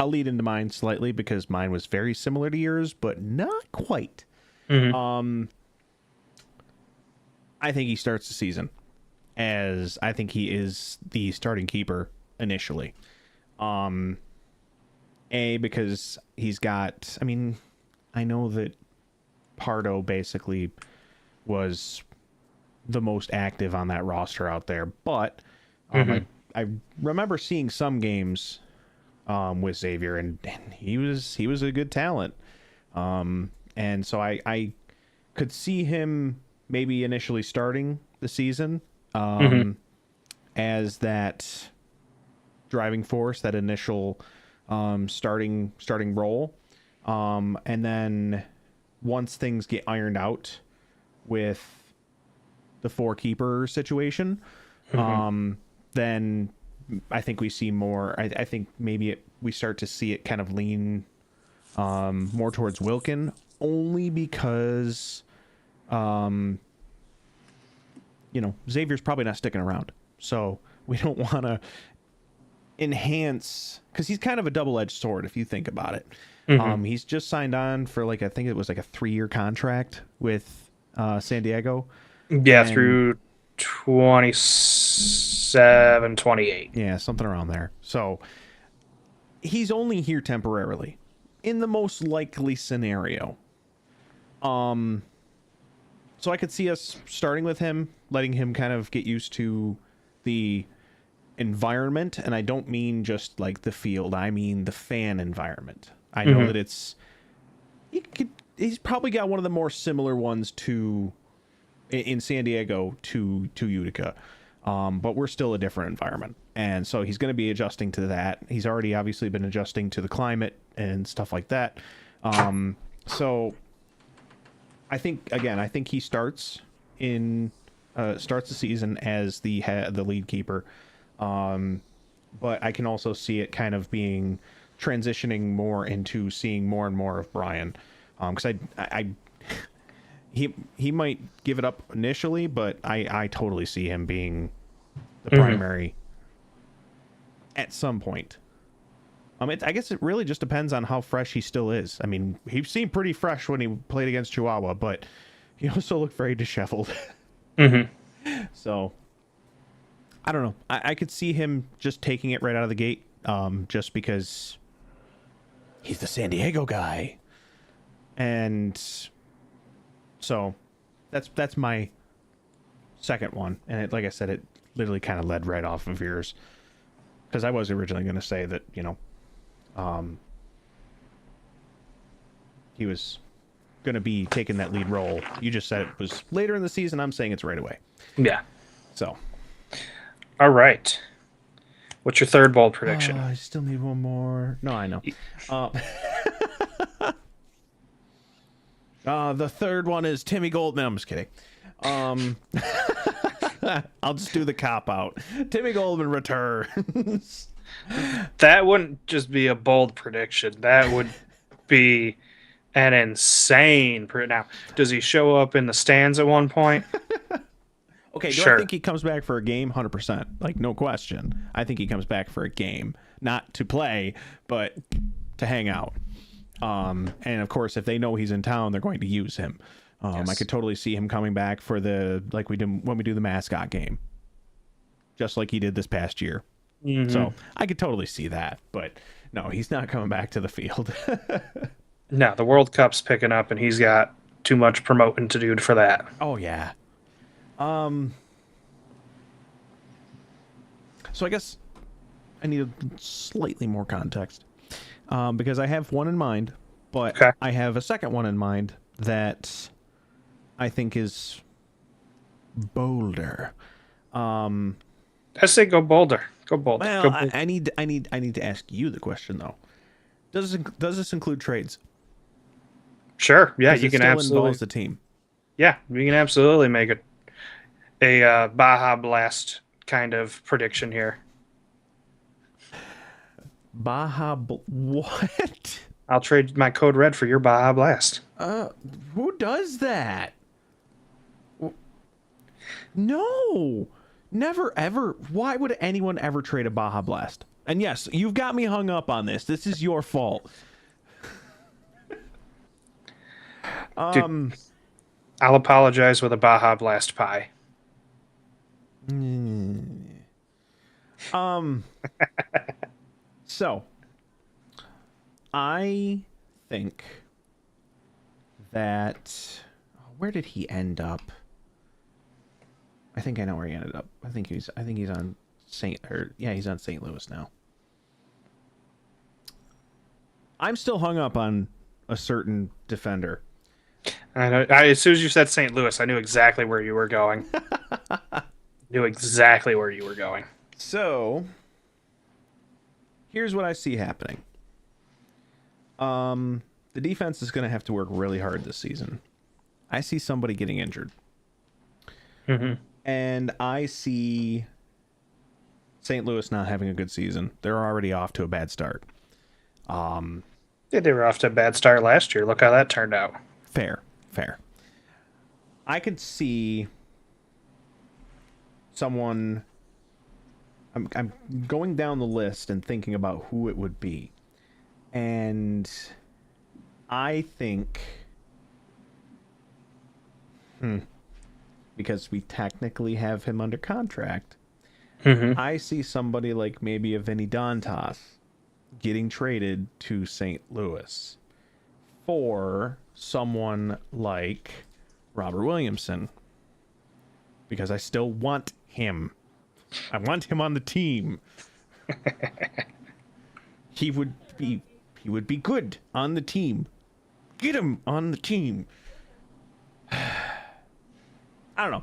I'll lead into mine slightly because mine was very similar to yours, but not quite. I think he starts the season as I think he is the starting keeper initially. Because he's got, I mean, I know that Pardo basically was the most active on that roster out there, but I remember seeing some games with Xavier, and he was a good talent. And so I could see him maybe initially starting the season Hmm. as that driving force, that initial starting role, and then once things get ironed out with the four keeper situation, Hmm. then I think we see more. I think maybe we start to see it kind of lean more towards Wilkin, only because Xavier's probably not sticking around, so we don't want to enhance, because he's kind of a double-edged sword if you think about it. Hmm. He's just signed on for I think it was like a 3-year contract with San Diego, Yeah, and through 27, 28. yeah, something around there. So he's only here temporarily, in the most likely scenario. So I could see us starting with him, letting him kind of get used to the environment, and I don't mean just like the field. I mean the fan environment. I know Hmm. that he's probably got one of the more similar ones to in San Diego to Utica, but we're still a different environment, and so he's going to be adjusting to that. He's already obviously been adjusting to the climate and stuff like that. So I think he starts the season as the lead keeper, but I can also see it kind of being transitioning more into seeing more and more of Brian, because he might give it up initially, but I totally see him being the Hmm. primary at some point. I guess it really just depends on how fresh he still is. I mean, he seemed pretty fresh when he played against Chihuahua, but he also looked very disheveled. Hmm. So I don't know. I could see him just taking it right out of the gate, just because he's the San Diego guy, and so that's my second one. And like I said, it literally kind of led right off of yours, because I was originally going to say that um, he was going to be taking that lead role. You just said it was later in the season. I'm saying it's right away. Yeah. So All right. What's your third bold prediction? I still need one more. No, I know. Uh, the third one is Timmy Goldman. I'm just kidding. Um, I'll just do the cop out. Timmy Goldman returns. That wouldn't just be a bold prediction. That would be an insane. Now, does he show up in the stands at one point? Okay, do I Sure. think he comes back for a game? 100%. Like, no question. I think he comes back for a game. Not to play, but to hang out. And of course, if they know he's in town, they're going to use him. I Yes. could totally see him coming back for like we did when we do the mascot game, just like he did this past year. Hmm. So I could totally see that, but no, he's not coming back to the field. No, the World Cup's picking up, and he's got too much promoting to do for that. Oh yeah. Um. So I guess I need slightly more context, because I have one in mind, but Okay. I have a second one in mind that I think is bolder. Um, I say go bolder. Go bold. well, Go I, bold. I need to ask you the question though. Does this include trades? Sure. Yeah, Because you it can still absolutely. involves the team. Yeah, we can absolutely make a Baja Blast kind of prediction here. What? I'll trade my code red for your Baja Blast. Uh, who does that? No, never ever. Why would anyone ever trade a Baja Blast? And yes, you've got me hung up on this. This is your fault. Dude, Um, I'll apologize with a Baja Blast pie. um. So I think that where did he end up? I think I know where he ended up. I think he's on St. or yeah, he's on St. Louis now. I'm still hung up on a certain defender. I know. As soon as you said St. Louis, I knew exactly where you were going. Knew exactly where you were going. So, here's what I see happening. The defense is going to have to work really hard this season. I see somebody getting injured. Mm-hmm. And I see St. Louis not having a good season. They're already off to a bad start. Yeah, they were off to a bad start last year. Look how that turned out. Fair. I could see someone. I'm going down the list and thinking about who it would be. And I think, because we technically have him under contract, Mm-hmm. I see somebody like maybe a Vinny Dantas getting traded to St. Louis for someone like Robert Williamson, because I still want him. I want him on the team. He would be good on the team. Get him on the team. I don't know.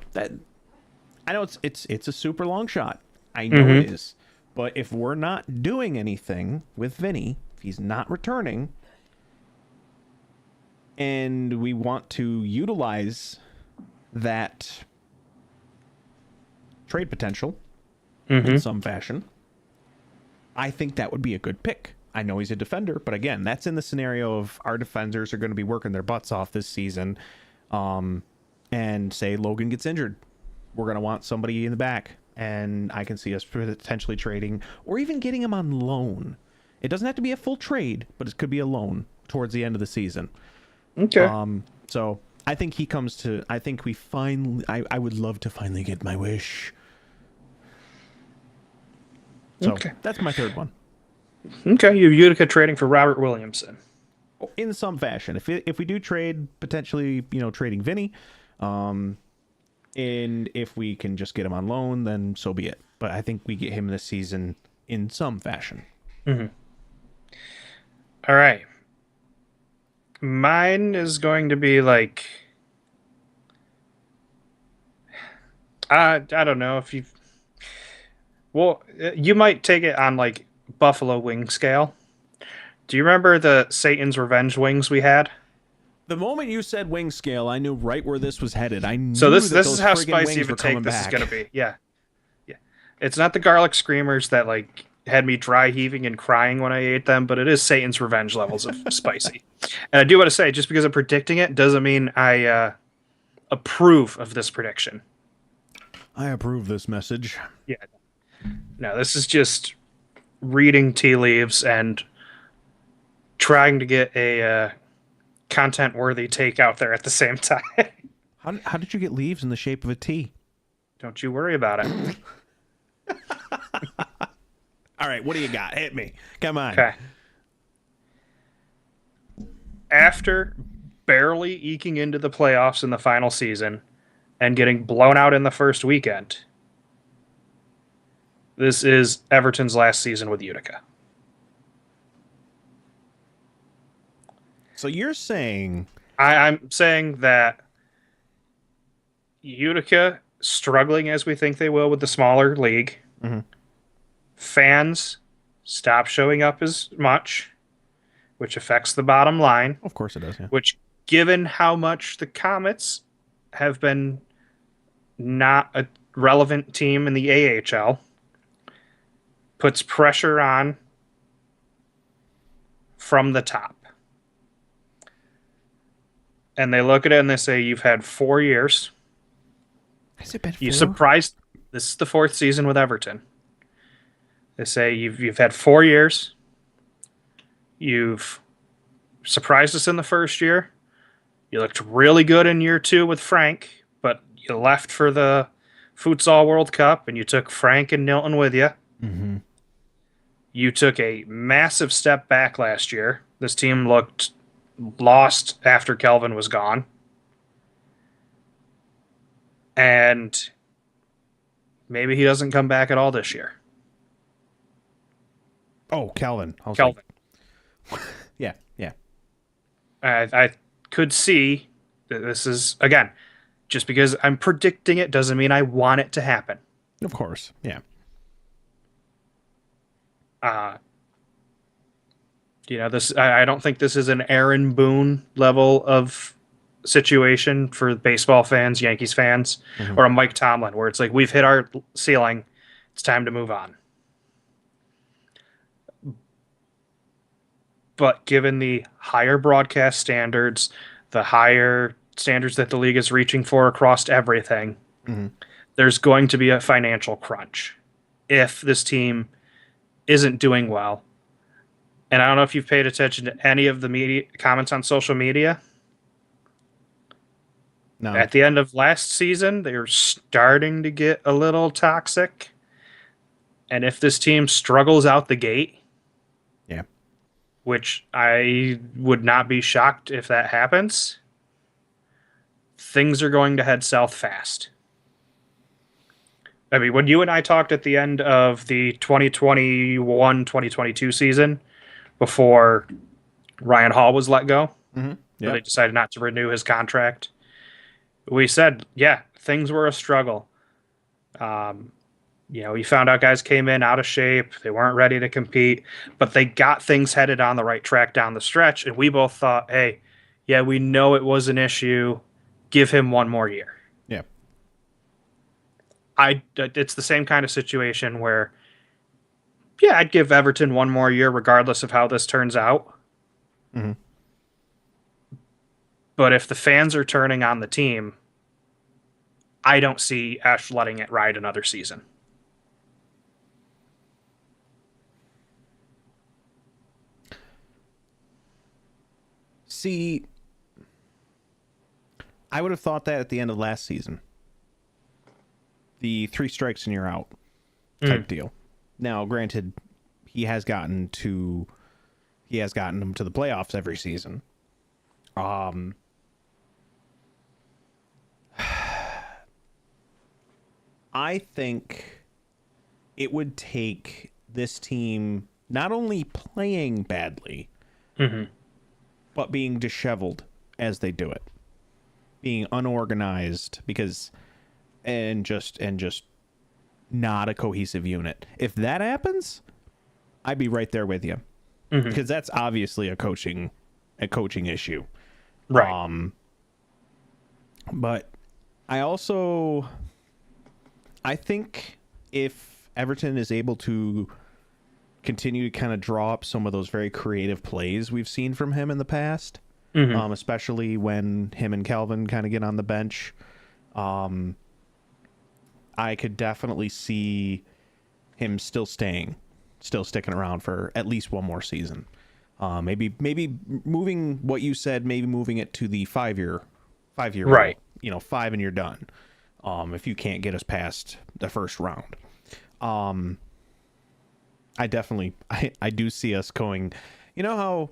I know it's a super long shot. I know it is. But if we're not doing anything with Vinny, if he's not returning, and we want to utilize that trade potential in some fashion, I think that would be a good pick. I know he's a defender, but again, that's in the scenario of our defenders are going to be working their butts off this season, and say Logan gets injured. We're going to want somebody in the back, and I can see us potentially trading or even getting him on loan. It doesn't have to be a full trade, but it could be a loan towards the end of the season. Okay. So I think he comes to. I think we finally. I would love to finally get my wish. So that's my third one. Okay, you have Utica trading for Robert Williamson. In some fashion, if we do trade, potentially, trading Vinny, and if we can just get him on loan, then so be it. But I think we get him this season in some fashion. Mm-hmm. All right. Mine is going to be like, I don't know if you. Well, you might take it on like buffalo wing scale. Do you remember the Satan's Revenge wings we had? The moment you said wing scale, I knew right where this was headed. I knew so this that is those how friggin' spicy wings of a were coming take this is back. going to be. Yeah. It's not the garlic screamers that like had me dry heaving and crying when I ate them, but it is Satan's Revenge levels of spicy. And I do want to say, just because I'm predicting it doesn't mean I approve of this prediction. I approve this message. Yeah. No, this is just reading tea leaves and trying to get a content-worthy take out there at the same time. How did you get leaves in the shape of a T? Don't you worry about it. All right, what do you got? Hit me. Come on. Okay. After barely eking into the playoffs in the final season and getting blown out in the first weekend, this is Everton's last season with Utica. So you're saying... I'm saying that Utica, struggling as we think they will with the smaller league, fans stop showing up as much, which affects the bottom line. Of course it does, yeah. Which, given how much the Comets have been not a relevant team in the AHL, puts pressure on from the top. And they look at it and they say, you've had 4 years. Has it been 4? You surprised. This is the 4th season with Everton. They say you've had 4 years. You've surprised us in the first year. You looked really good in year 2 with Frank, but you left for the Futsal World Cup and you took Frank and Nilton with you. Mm-hmm. You took a massive step back last year. This team looked lost after Kelvin was gone. And maybe he doesn't come back at all this year. Oh, Calvin. Kelvin. Yeah, yeah, I could see that this is, again, just because I'm predicting it doesn't mean I want it to happen. of course. Yeah. Uh, this I don't think this is an Aaron Boone level of situation for baseball fans, Yankees fans, Hmm. or a Mike Tomlin, where it's like we've hit our ceiling, it's time to move on. But given the higher broadcast standards, the higher standards that the league is reaching for across everything, Hmm. there's going to be a financial crunch if this team isn't doing well. And I don't know if you've paid attention to any of the media comments on social media. No. At the end of last season, they were starting to get a little toxic. And if this team struggles out the gate, Yeah. which I would not be shocked if that happens, things are going to head south fast. I mean, when you and I talked at the end of the 2021-2022 season before Ryan Hall was let go, Hmm. or they Yep. decided not to renew his contract, we said, yeah, things were a struggle. Um, we found out guys came in out of shape. They weren't ready to compete, but they got things headed on the right track down the stretch. And we both thought, hey, yeah, we know it was an issue. Give him one more year. Yeah. It's the same kind of situation where, yeah, I'd give Everton one more year regardless of how this turns out. Hmm. But if the fans are turning on the team, I don't see Ash letting it ride another season. See, I would have thought that at the end of last season. The three strikes and you're out type deal. Now, granted, he has gotten them to the playoffs every season. I think it would take this team not only playing badly, Mm-hmm. but being disheveled as they do it, being unorganized and just not a cohesive unit. If that happens, I'd be right there with you, Mm-hmm. because that's obviously a coaching issue. Right. But I think if Everton is able to continue to kind of draw up some of those very creative plays we've seen from him in the past, Mm-hmm. especially when him and Calvin kind of get on the bench, I could definitely see him still sticking around for at least one more season. Maybe moving what you said, maybe moving it to the 5 year Right. rule. 5 and you're done. If you can't get us past the first round. I definitely I do see us going. You know how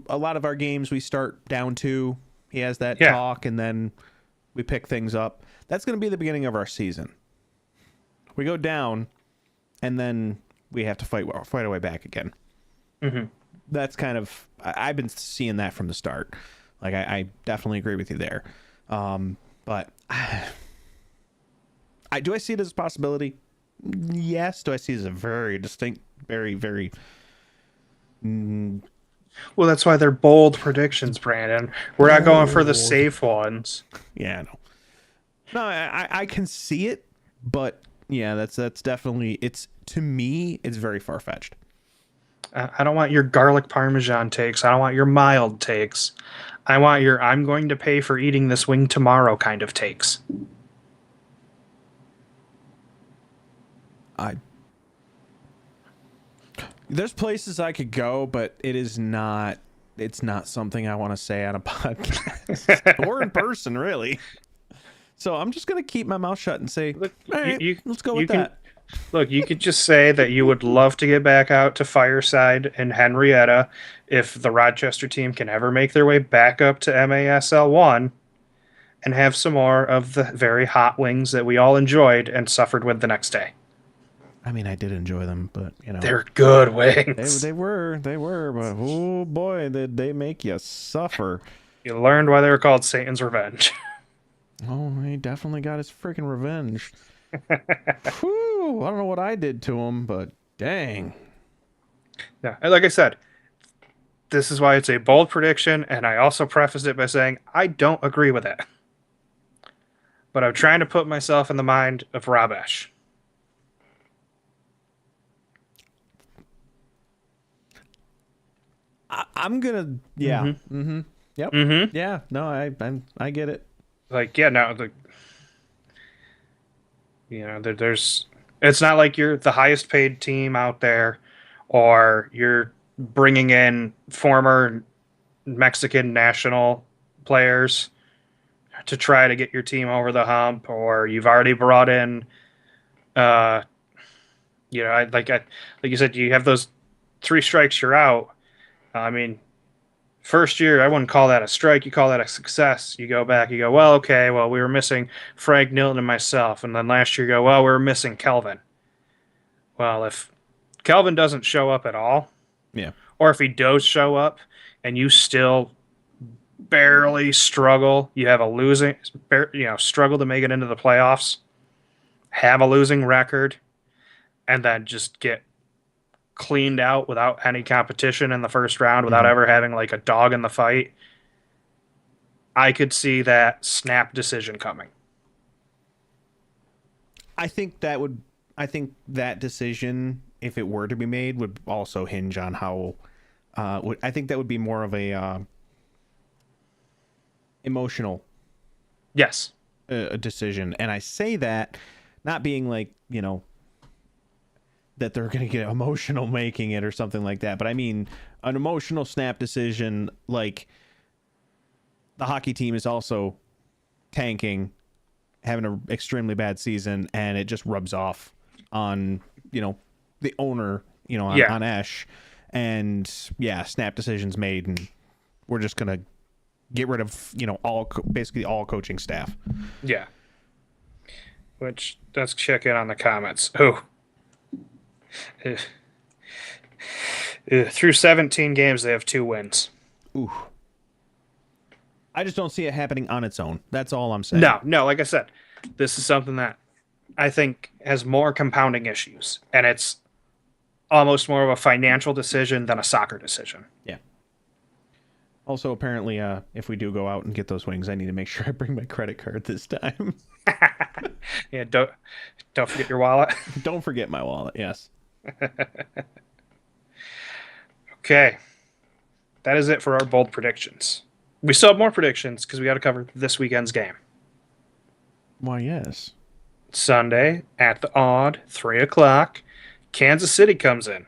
a lot of our games we start down 2. He has that Yeah. talk and then we pick things up. That's going to be the beginning of our season. We go down and then we have to fight our way back again. Mm-hmm. That's kind of I've been seeing that from the start. Like I definitely agree with you there. But do I see it as a possibility? Yes. Do I see it as a very distinct, very, very... Well, that's why they're bold predictions, Brandon. We're not going for the bold. safe ones. Yeah, I know. No, I can see it, but yeah, that's definitely to me it's very far fetched. I don't want your garlic parmesan takes. I don't want your mild takes. I want your I'm going to pay for eating this wing tomorrow kind of takes. There's places I could go, but it's not something I want to say on a podcast or in person, really. So I'm just gonna keep my mouth shut and say, Look, all right, let's go with can that. look. You could just say that you would love to get back out to Fireside and Henrietta if the Rochester team can ever make their way back up to MASL 1 and have some more of the very hot wings that we all enjoyed and suffered with the next day. I mean, I did enjoy them, but They're good they wings. were, but oh boy, did they make you suffer. You learned why they were called Satan's Revenge. Oh, he definitely got his freaking revenge. Whew, I don't know what I did to him, but dang. Yeah, and like I said, this is why it's a bold prediction, and I also prefaced it by saying I don't agree with it. But I'm trying to put myself in the mind of Rabesh. I'm gonna, yeah. Mm-hmm. Mm-hmm. Yep. Mm-hmm. Yeah. No, I get it. Like, yeah, no, there's. It's not like you're the highest paid team out there, or you're bringing in former Mexican national players to try to get your team over the hump, or you've already brought in, uh, like you said, you have those three strikes, you're out. I mean, first year, I wouldn't call that a strike. You call that a success. You go back, you go, well, okay, well, we were missing Frank Nilton and myself. And then last year, you go, well, we were missing Kelvin. Well, if Kelvin doesn't show up at all, Yeah. or if he does show up and you still barely struggle, you have a losing, struggle to make it into the playoffs, have a losing record, and then just get cleaned out without any competition in the first round, without Hmm. ever having like a dog in the fight, I could see that snap decision coming. I think that would. I think that decision, if it were to be made, would also hinge on how. I think that would be more of a emotional Yes. a decision, and I say that not being like that they're going to get emotional making it or something like that, but I mean an emotional snap decision, like the hockey team is also tanking, having an extremely bad season, and it just rubs off on the owner, Yeah. on Esh, and yeah, snap decisions made, and we're just gonna get rid of basically all coaching staff. Yeah. Which let's check in on the comments. Oh, through 17 games, they have 2 wins. Ooh, I just don't see it happening on its own. That's all I'm saying. No, no. Like I said, this is something that I think has more compounding issues, and it's almost more of a financial decision than a soccer decision. Yeah. Also, apparently, if we do go out and get those wings, I need to make sure I bring my credit card this time. Yeah. Don't forget your wallet. Don't forget my wallet. Yes. Okay. That is it for our bold predictions. We still have more predictions because we got to cover this weekend's game. Why, yes. Sunday at the odd 3 o'clock, Kansas City comes in.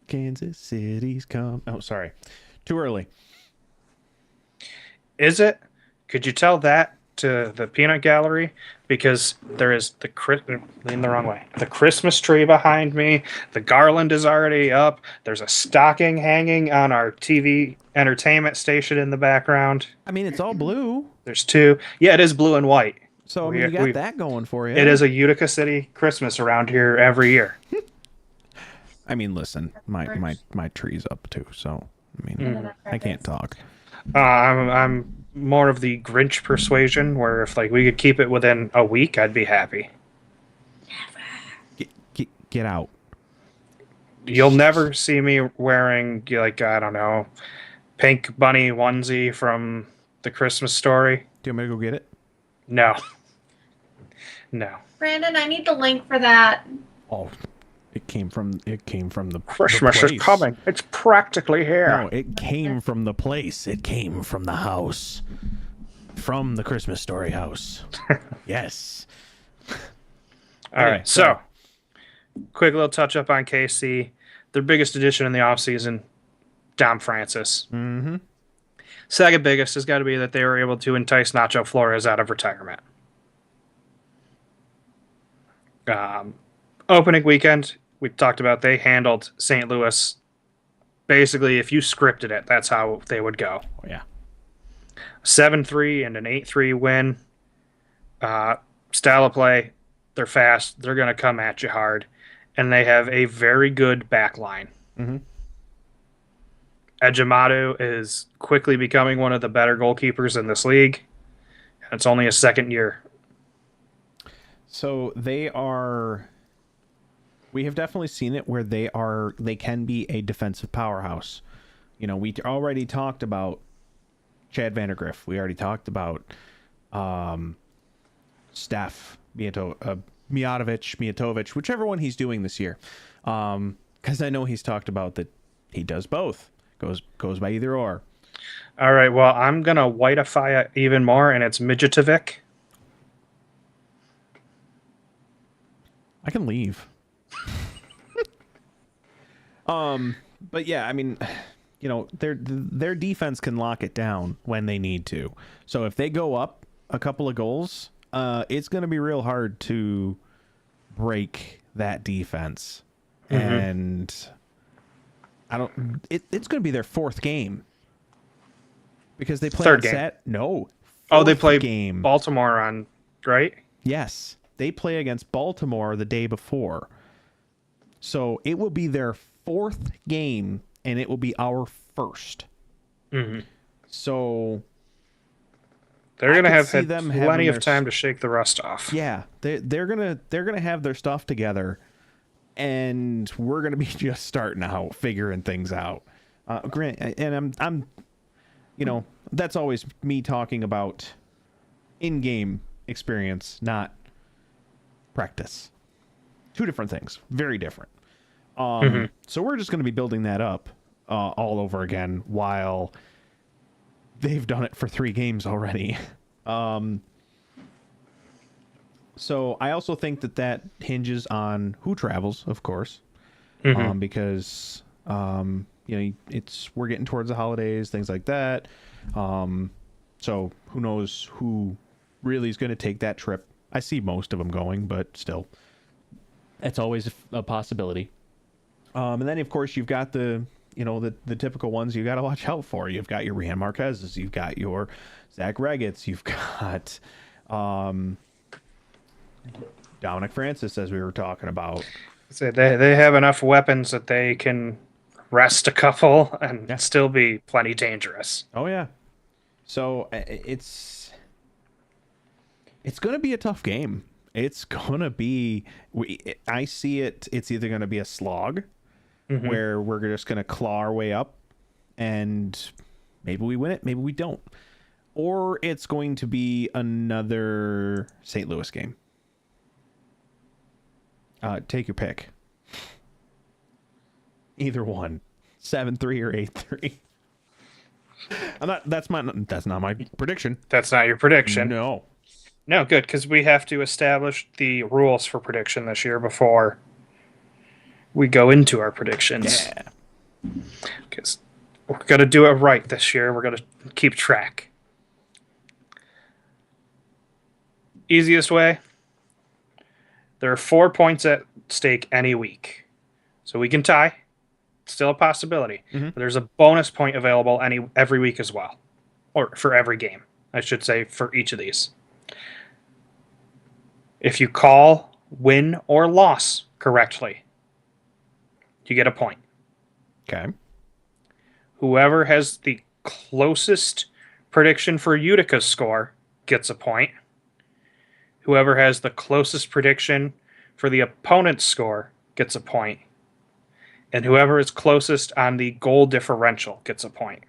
Kansas City's come. Oh, sorry. Too early. Is it? Could you tell that to the peanut gallery? Because there is lean the wrong way. The Christmas tree behind me. The garland is already up. There's a stocking hanging on our TV entertainment station in the background. I mean, it's all blue. There's two. Yeah, it is blue and white. So, I mean, you got that going for you. It is a Utica City Christmas around here every year. I mean, listen, my tree's up too, so I mean, I can't talk. I'm more of the Grinch persuasion, where if like we could keep it within a week, I'd be happy. Get out. You'll never see me wearing like I don't know, pink bunny onesie from the Christmas Story. Do you want me to go get it? No, no. Brandon, I need the link for that. Oh, it came from the Christmas the is place. coming. It's practically here. No, it came from the place. It came from the house. From the Christmas Story house. Yes. All right, so quick little touch up on KC. Their biggest addition in the offseason, Dom Francis. Mm-hmm. Second biggest has got to be that they were able to entice Nacho Flores out of retirement. Opening weekend, we talked about they handled St. Louis. Basically, if you scripted it, that's how they would go. Oh, yeah. 7-3 and an 8-3 win. Style of play, they're fast. They're going to come at you hard. and they have a very good back line. Mm-hmm. Ejimadu is quickly becoming one of the better goalkeepers in this league. It's only his second year. So they are. We have definitely seen it where they are. They can be a defensive powerhouse. You know, we already talked about Chad Vandergriff. We already talked about Steph Mijatovic, whichever one he's doing this year. Because I know he's talked about that he does both. Goes by either or. All right, well, I'm going to whiteify it even more, and it's Mijatovic. I can leave. But yeah, I mean, you know, their defense can lock it down when they need to. So if they go up a couple of goals, it's going to be real hard to break that defense. Mm-hmm. And it's going to be their fourth game because they play third game. They play Baltimore on, right? Yes, they play against Baltimore the day before. So it will be their fourth game, and it will be our first. Mm-hmm. So they're going to have had plenty of time to shake the rust off. Yeah, they're gonna have their stuff together, and we're gonna be just starting out figuring things out. Grant, and I'm, you know, that's always me talking about in-game experience, not practice. Two different things, very different. So we're just going to be building that up all over again while they've done it for 3 games already. So I also think that hinges on who travels, of course, because you know, we're getting towards the holidays, things like that. So who knows who really is going to take that trip? I see most of them going, but still, it's always a possibility. And then, of course, you've got the typical ones you got to watch out for. You've got your Rian Marquez's, you've got your Zach Regget's, you've got Dominic Francis, as we were talking about. So they have enough weapons that they can rest a couple and still be plenty dangerous. Oh, yeah. So it's going to be a tough game. It's going to be... I see it. It's either going to be a slog where we're just going to claw our way up and maybe we win it, maybe we don't. Or it's going to be another St. Louis game. Take your pick. Either one. 7-3 or 8-3. That's not my prediction. That's not your prediction. No. No, good, because we have to establish the rules for prediction this year before we go into our predictions. Yeah. Because we're going to do it right this year. We're going to keep track. Easiest way, there are 4 points at stake any week. So we can tie. It's still a possibility. But there's a bonus point available every week as well. Or for every game, I should say, for each of these. If you call win or loss correctly, you get a point. Okay. Whoever has the closest prediction for Utica's score gets a point. Whoever has the closest prediction for the opponent's score gets a point. And whoever is closest on the goal differential gets a point.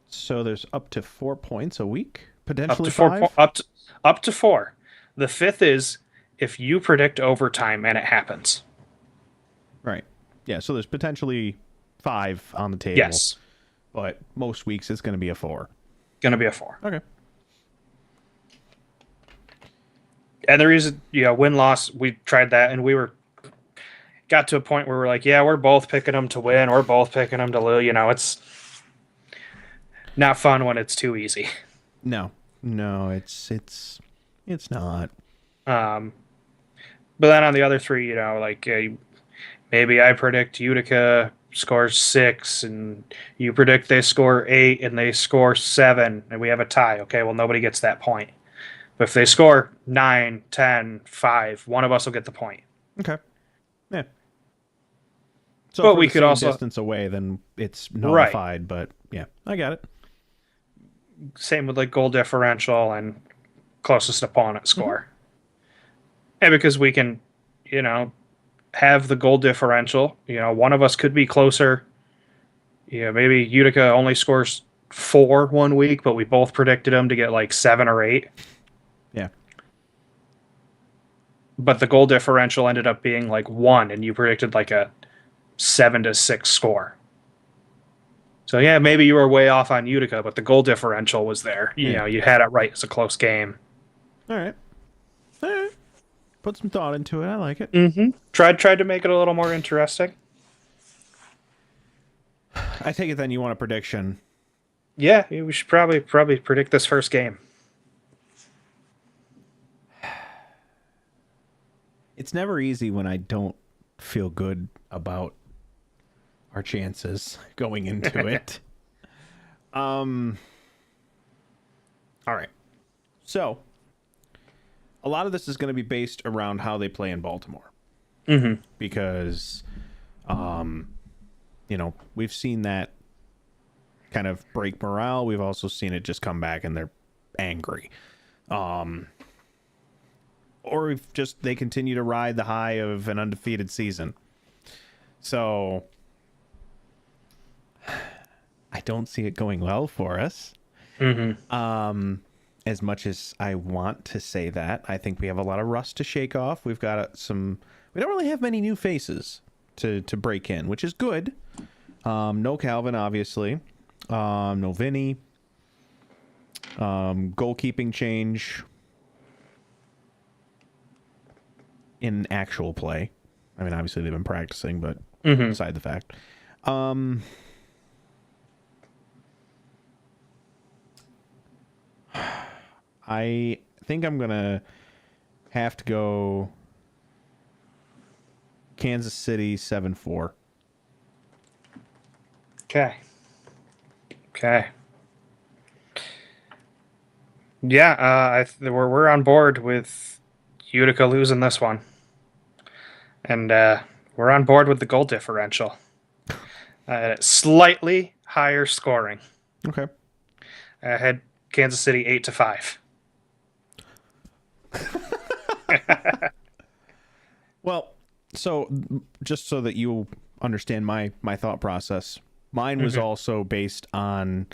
So there's up to 4 points a week? Potentially up to 4. The 5th is if you predict overtime and it happens. Right. Yeah, so there's potentially 5 on the table. Yes. But most weeks it's going to be a 4. Going to be a 4. Okay. And the reason, win-loss, we tried that, and got to a point where we're like, yeah, we're both picking them to win, we're both picking them to lose. It's not fun when it's too easy. No, it's not. But then on the other 3, maybe I predict Utica scores 6, and you predict they score 8, and they score 7, and we have a tie. Okay, well, nobody gets that point. But if they score 9, 10, 5, one of us will get the point. Okay. Yeah. So if But we're we the could same also distance away, then it's right. nullified. But yeah, I got it. Same with like goal differential and closest opponent Hmm. score. And because we can, you know, have the goal differential, one of us could be closer. Maybe Utica only scores 4 one week, but we both predicted them to get like 7 or 8. Yeah. But the goal differential ended up being like 1, and you predicted like a 7-6 score. So yeah, maybe you were way off on Utica, but the goal differential was there. Yeah. You had it right. It's a close game. All right. All right. Put some thought into it. I like it. Mm-hmm. Tried to make it a little more interesting. I take it then you want a prediction. Yeah, we should probably predict this first game. It's never easy when I don't feel good about our chances going into it. Um. All right. So, a lot of this is going to be based around how they play in Baltimore Mm-hmm. because, we've seen that kind of break morale. We've also seen it just come back and they're angry. Or if just they continue to ride the high of an undefeated season. So I don't see it going well for us. Mm-hmm. As much as I want to say that, I think we have a lot of rust to shake off. We've got we don't really have many new faces to break in, which is good. No Calvin, obviously. No Vinny. Goalkeeping change in actual play. I mean, obviously they've been practicing, but Mm-hmm. beside the fact. I think I'm going to have to go Kansas City 7-4. Okay. Okay. Yeah, we're on board with Utica losing this one, and we're on board with the goal differential. Slightly higher scoring. Okay. I had Kansas City 8-5. Well, so just so that you understand my thought process, mine was also based on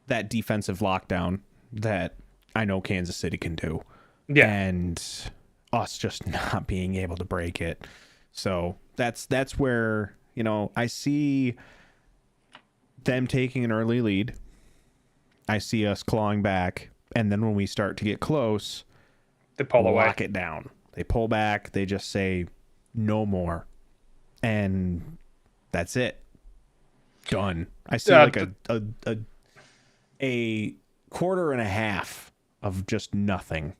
that defensive lockdown that I know Kansas City can do, Yeah. and us just not being able to break it. So that's where I see them taking an early lead. I see us clawing back, and then when we start to get close, They pull away. lock it down. They pull back. They just say no more, and that's it. Done. I see like a quarter and a half of just nothing.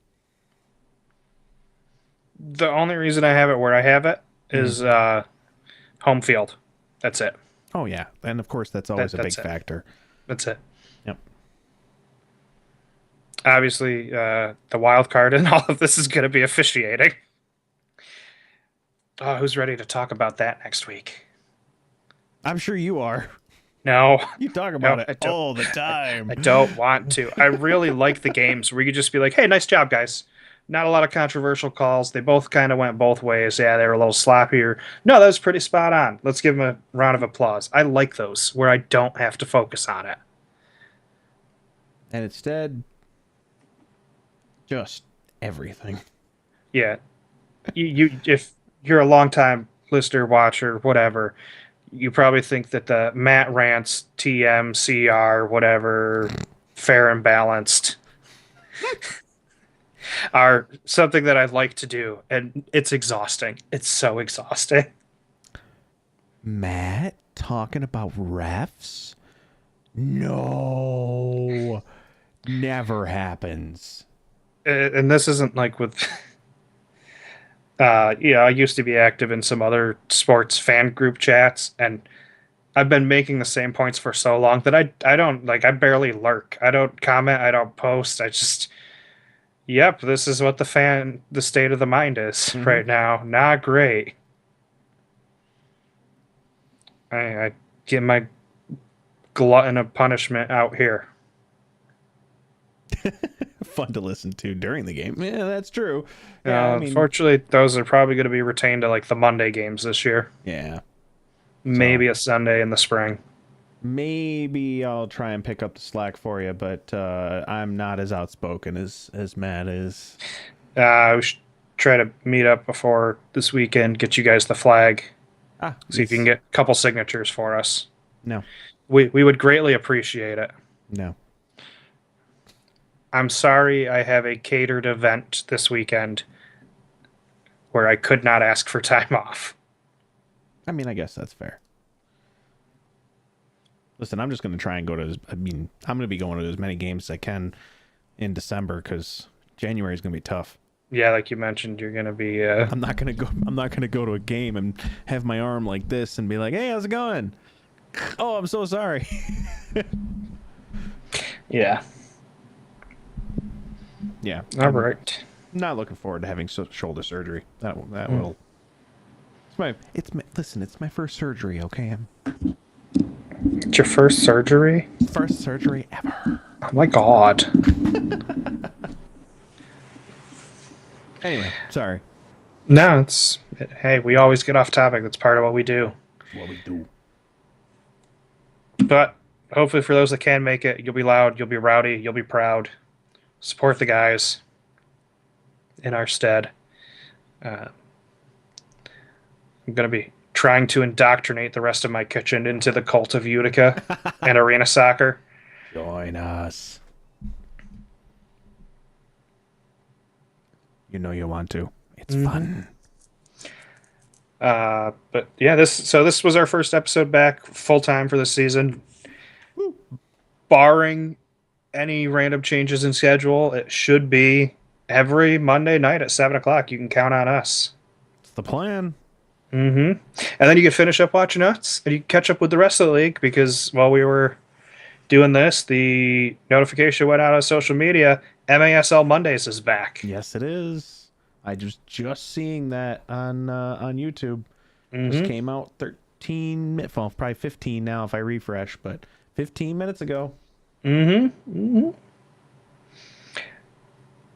The only reason I have it where I have it is home field. That's it. Oh yeah, and of course that's always a big That's it. factor. That's it. Yep. Obviously, the wild card in all of this is going to be officiating. Oh, who's ready to talk about that next week? I'm sure you are. No, You talk no, about it all the time. I don't want to. I really like the games where you could just be like, "Hey, nice job, guys." Not a lot of controversial calls. They both kind of went both ways. Yeah, they were a little sloppier. No, that was pretty spot on. Let's give them a round of applause. I like those where I don't have to focus on it. And instead, just everything. Yeah, you if you're a longtime listener, watcher, whatever, you probably think that the Matt rants, TM, CR, whatever, fair and balanced are something that I like to do, and it's exhausting. It's so exhausting. Matt talking about refs? No. Never happens. And this isn't like with I used to be active in some other sports fan group chats, and I've been making the same points for so long that I don't like, I barely lurk. I don't comment, I don't post. I just, yep, this is what the state of the mind is Mm-hmm. right now. Not great. I get my glutton of punishment out here. Fun to listen to during the game. Yeah, that's true. Yeah, I mean, Unfortunately, those are probably going to be retained to like the Monday games this year. yeah. So Maybe a Sunday in the spring. maybe I'll try and pick up the slack for you, but I'm not as outspoken as Matt is. We should try to meet up before this weekend, get you guys the flag, Ah, see if you can get a couple signatures for us. no, We would greatly appreciate it. no. I'm sorry I have a catered event this weekend where I could not ask for time off. I mean, I guess that's fair. Listen, I'm just going to try and go to. I'm going to be going to as many games as I can in December because January is going to be tough. Yeah, like you mentioned, you're gonna be. I'm not going to go. I'm not going to go to a game and have my arm like this and be like, "Hey, how's it going?" Oh, I'm so sorry. Yeah. Yeah. All right. Not looking forward to having shoulder surgery. That will. It's my first surgery. Okay, It's your first surgery? first surgery ever. Oh my god. Anyway, sorry. No, it's. Hey, we always get off topic. That's part of what we do. What we do. But hopefully, for those that can make it, you'll be loud, you'll be rowdy, you'll be proud. Support the guys in our stead. I'm going to be trying to indoctrinate the rest of my kitchen into the cult of Utica and arena soccer. Join us. You know you want to. It's fun. But yeah, this was our first episode back full time for the season. Woo. Barring any random changes in schedule, it should be every Monday night at 7:00. You can count on us. It's the plan. And then you can finish up watching us, and you can catch up with the rest of the league because while we were doing this, the notification went out on social media. MASL Mondays is back. Yes, it is. I just seeing that on YouTube. Just came out 13, well, probably 15 now if I refresh, but 15 minutes ago.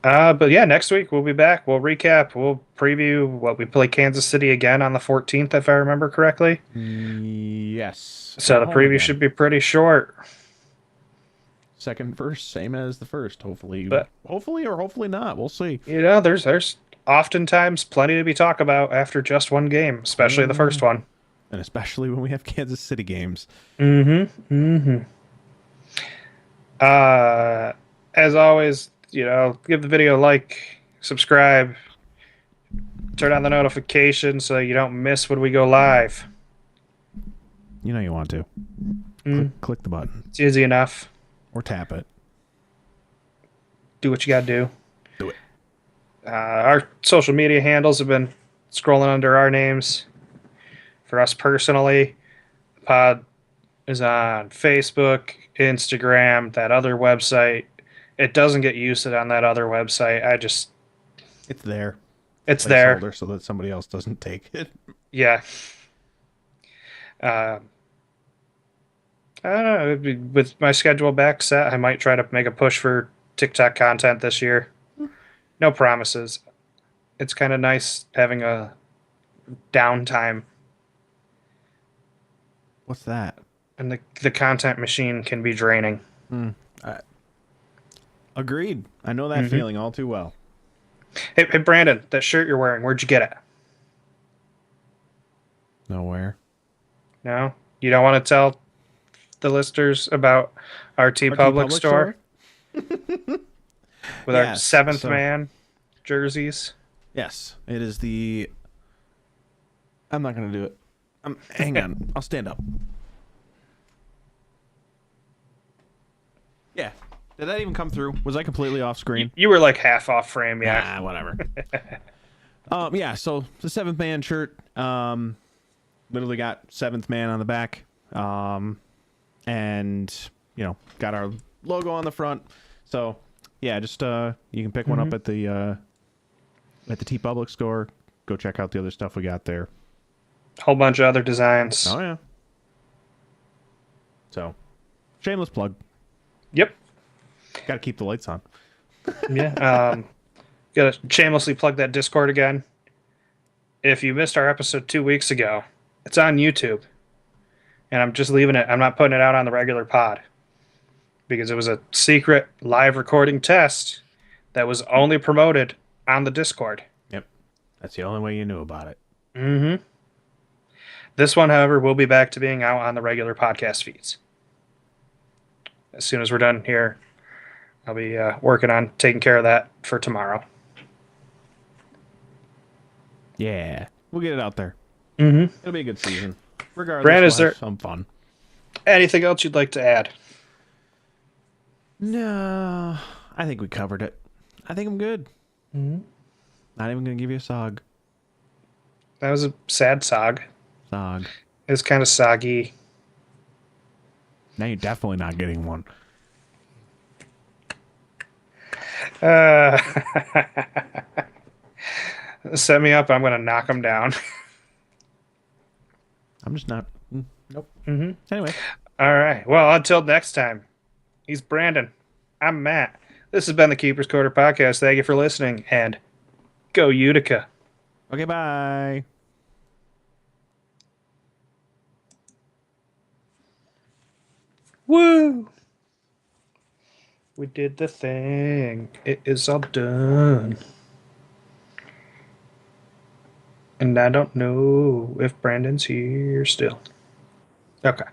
But yeah, next week we'll be back. We'll recap. We'll preview what we play Kansas City again on the 14th, if I remember correctly. Yes. So the preview should be pretty short. Second verse, same as the first. Hopefully, But hopefully or hopefully not. We'll see. you know, there's oftentimes plenty to be talked about after just one game, especially the first one. And especially when we have Kansas City games. As always, you know, give the video a like, subscribe, turn on the notifications so you don't miss when we go live. You know you want to. Click the button. It's easy enough. Or tap it. Do what you gotta do. Do it. Our social media handles have been scrolling under our names. For us personally, the pod is on Facebook, Instagram, that other website. It doesn't get used on that other website. It's there. It's there. So that somebody else doesn't take it. Yeah. I don't know. With my schedule back set, I might try to make a push for TikTok content this year. No promises. It's kind of nice having a downtime, What's that? and the content machine can be draining. Agreed. I know that feeling all too well. Hey, Brandon, that shirt you're wearing, where'd you get it? Nowhere. No? You don't want to tell the listeners about our T Public store? With our seventh man jerseys? Yes. It is the... I'm not going to do it. Hang on. I'll stand up. Yeah. Did that even come through? Was I completely off screen? You were like half off frame, yeah. Ah, whatever. Yeah, so the seventh man shirt, literally got seventh man on the back, and you know, got our logo on the front. So yeah, just you can pick one up at the T Public store. Go check out the other stuff we got there. Whole bunch of other designs. Oh yeah, So, shameless plug. Yep. Got to keep the lights on. Yeah. Gotta shamelessly plug that Discord again. If you missed our episode 2 weeks ago, it's on YouTube. And I'm just leaving it. I'm not putting it out on the regular pod. Because it was a secret live recording test that was only promoted on the Discord. Yep. That's the only way you knew about it. Mm-hmm. This one, however, will be back to being out on the regular podcast feeds. As soon as we're done here, I'll be working on taking care of that for tomorrow. Yeah. We'll get it out there. Mm-hmm. It'll be a good season. Regardless, Brand, we'll is there have some fun. anything else you'd like to add? No, I think we covered it. I think I'm good. Mm-hmm. Not even going to give you a sog. That was a sad sog. Sog. It was kind of soggy. Now you're definitely not getting one. Uh, set me up. I'm going to knock him down. I'm just not. Nope. Mm-hmm. Anyway. All right. Well, until next time, he's Brandon. I'm Matt. This has been the Keeper's Quarter Podcast. Thank you for listening, and go Utica. Okay, bye. Woo! We did the thing. It is all done. And I don't know if Brandon's here still. Okay.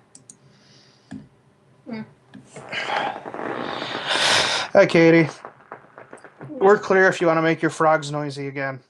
Hi, Katie. We're clear if you want to make your frogs noisy again.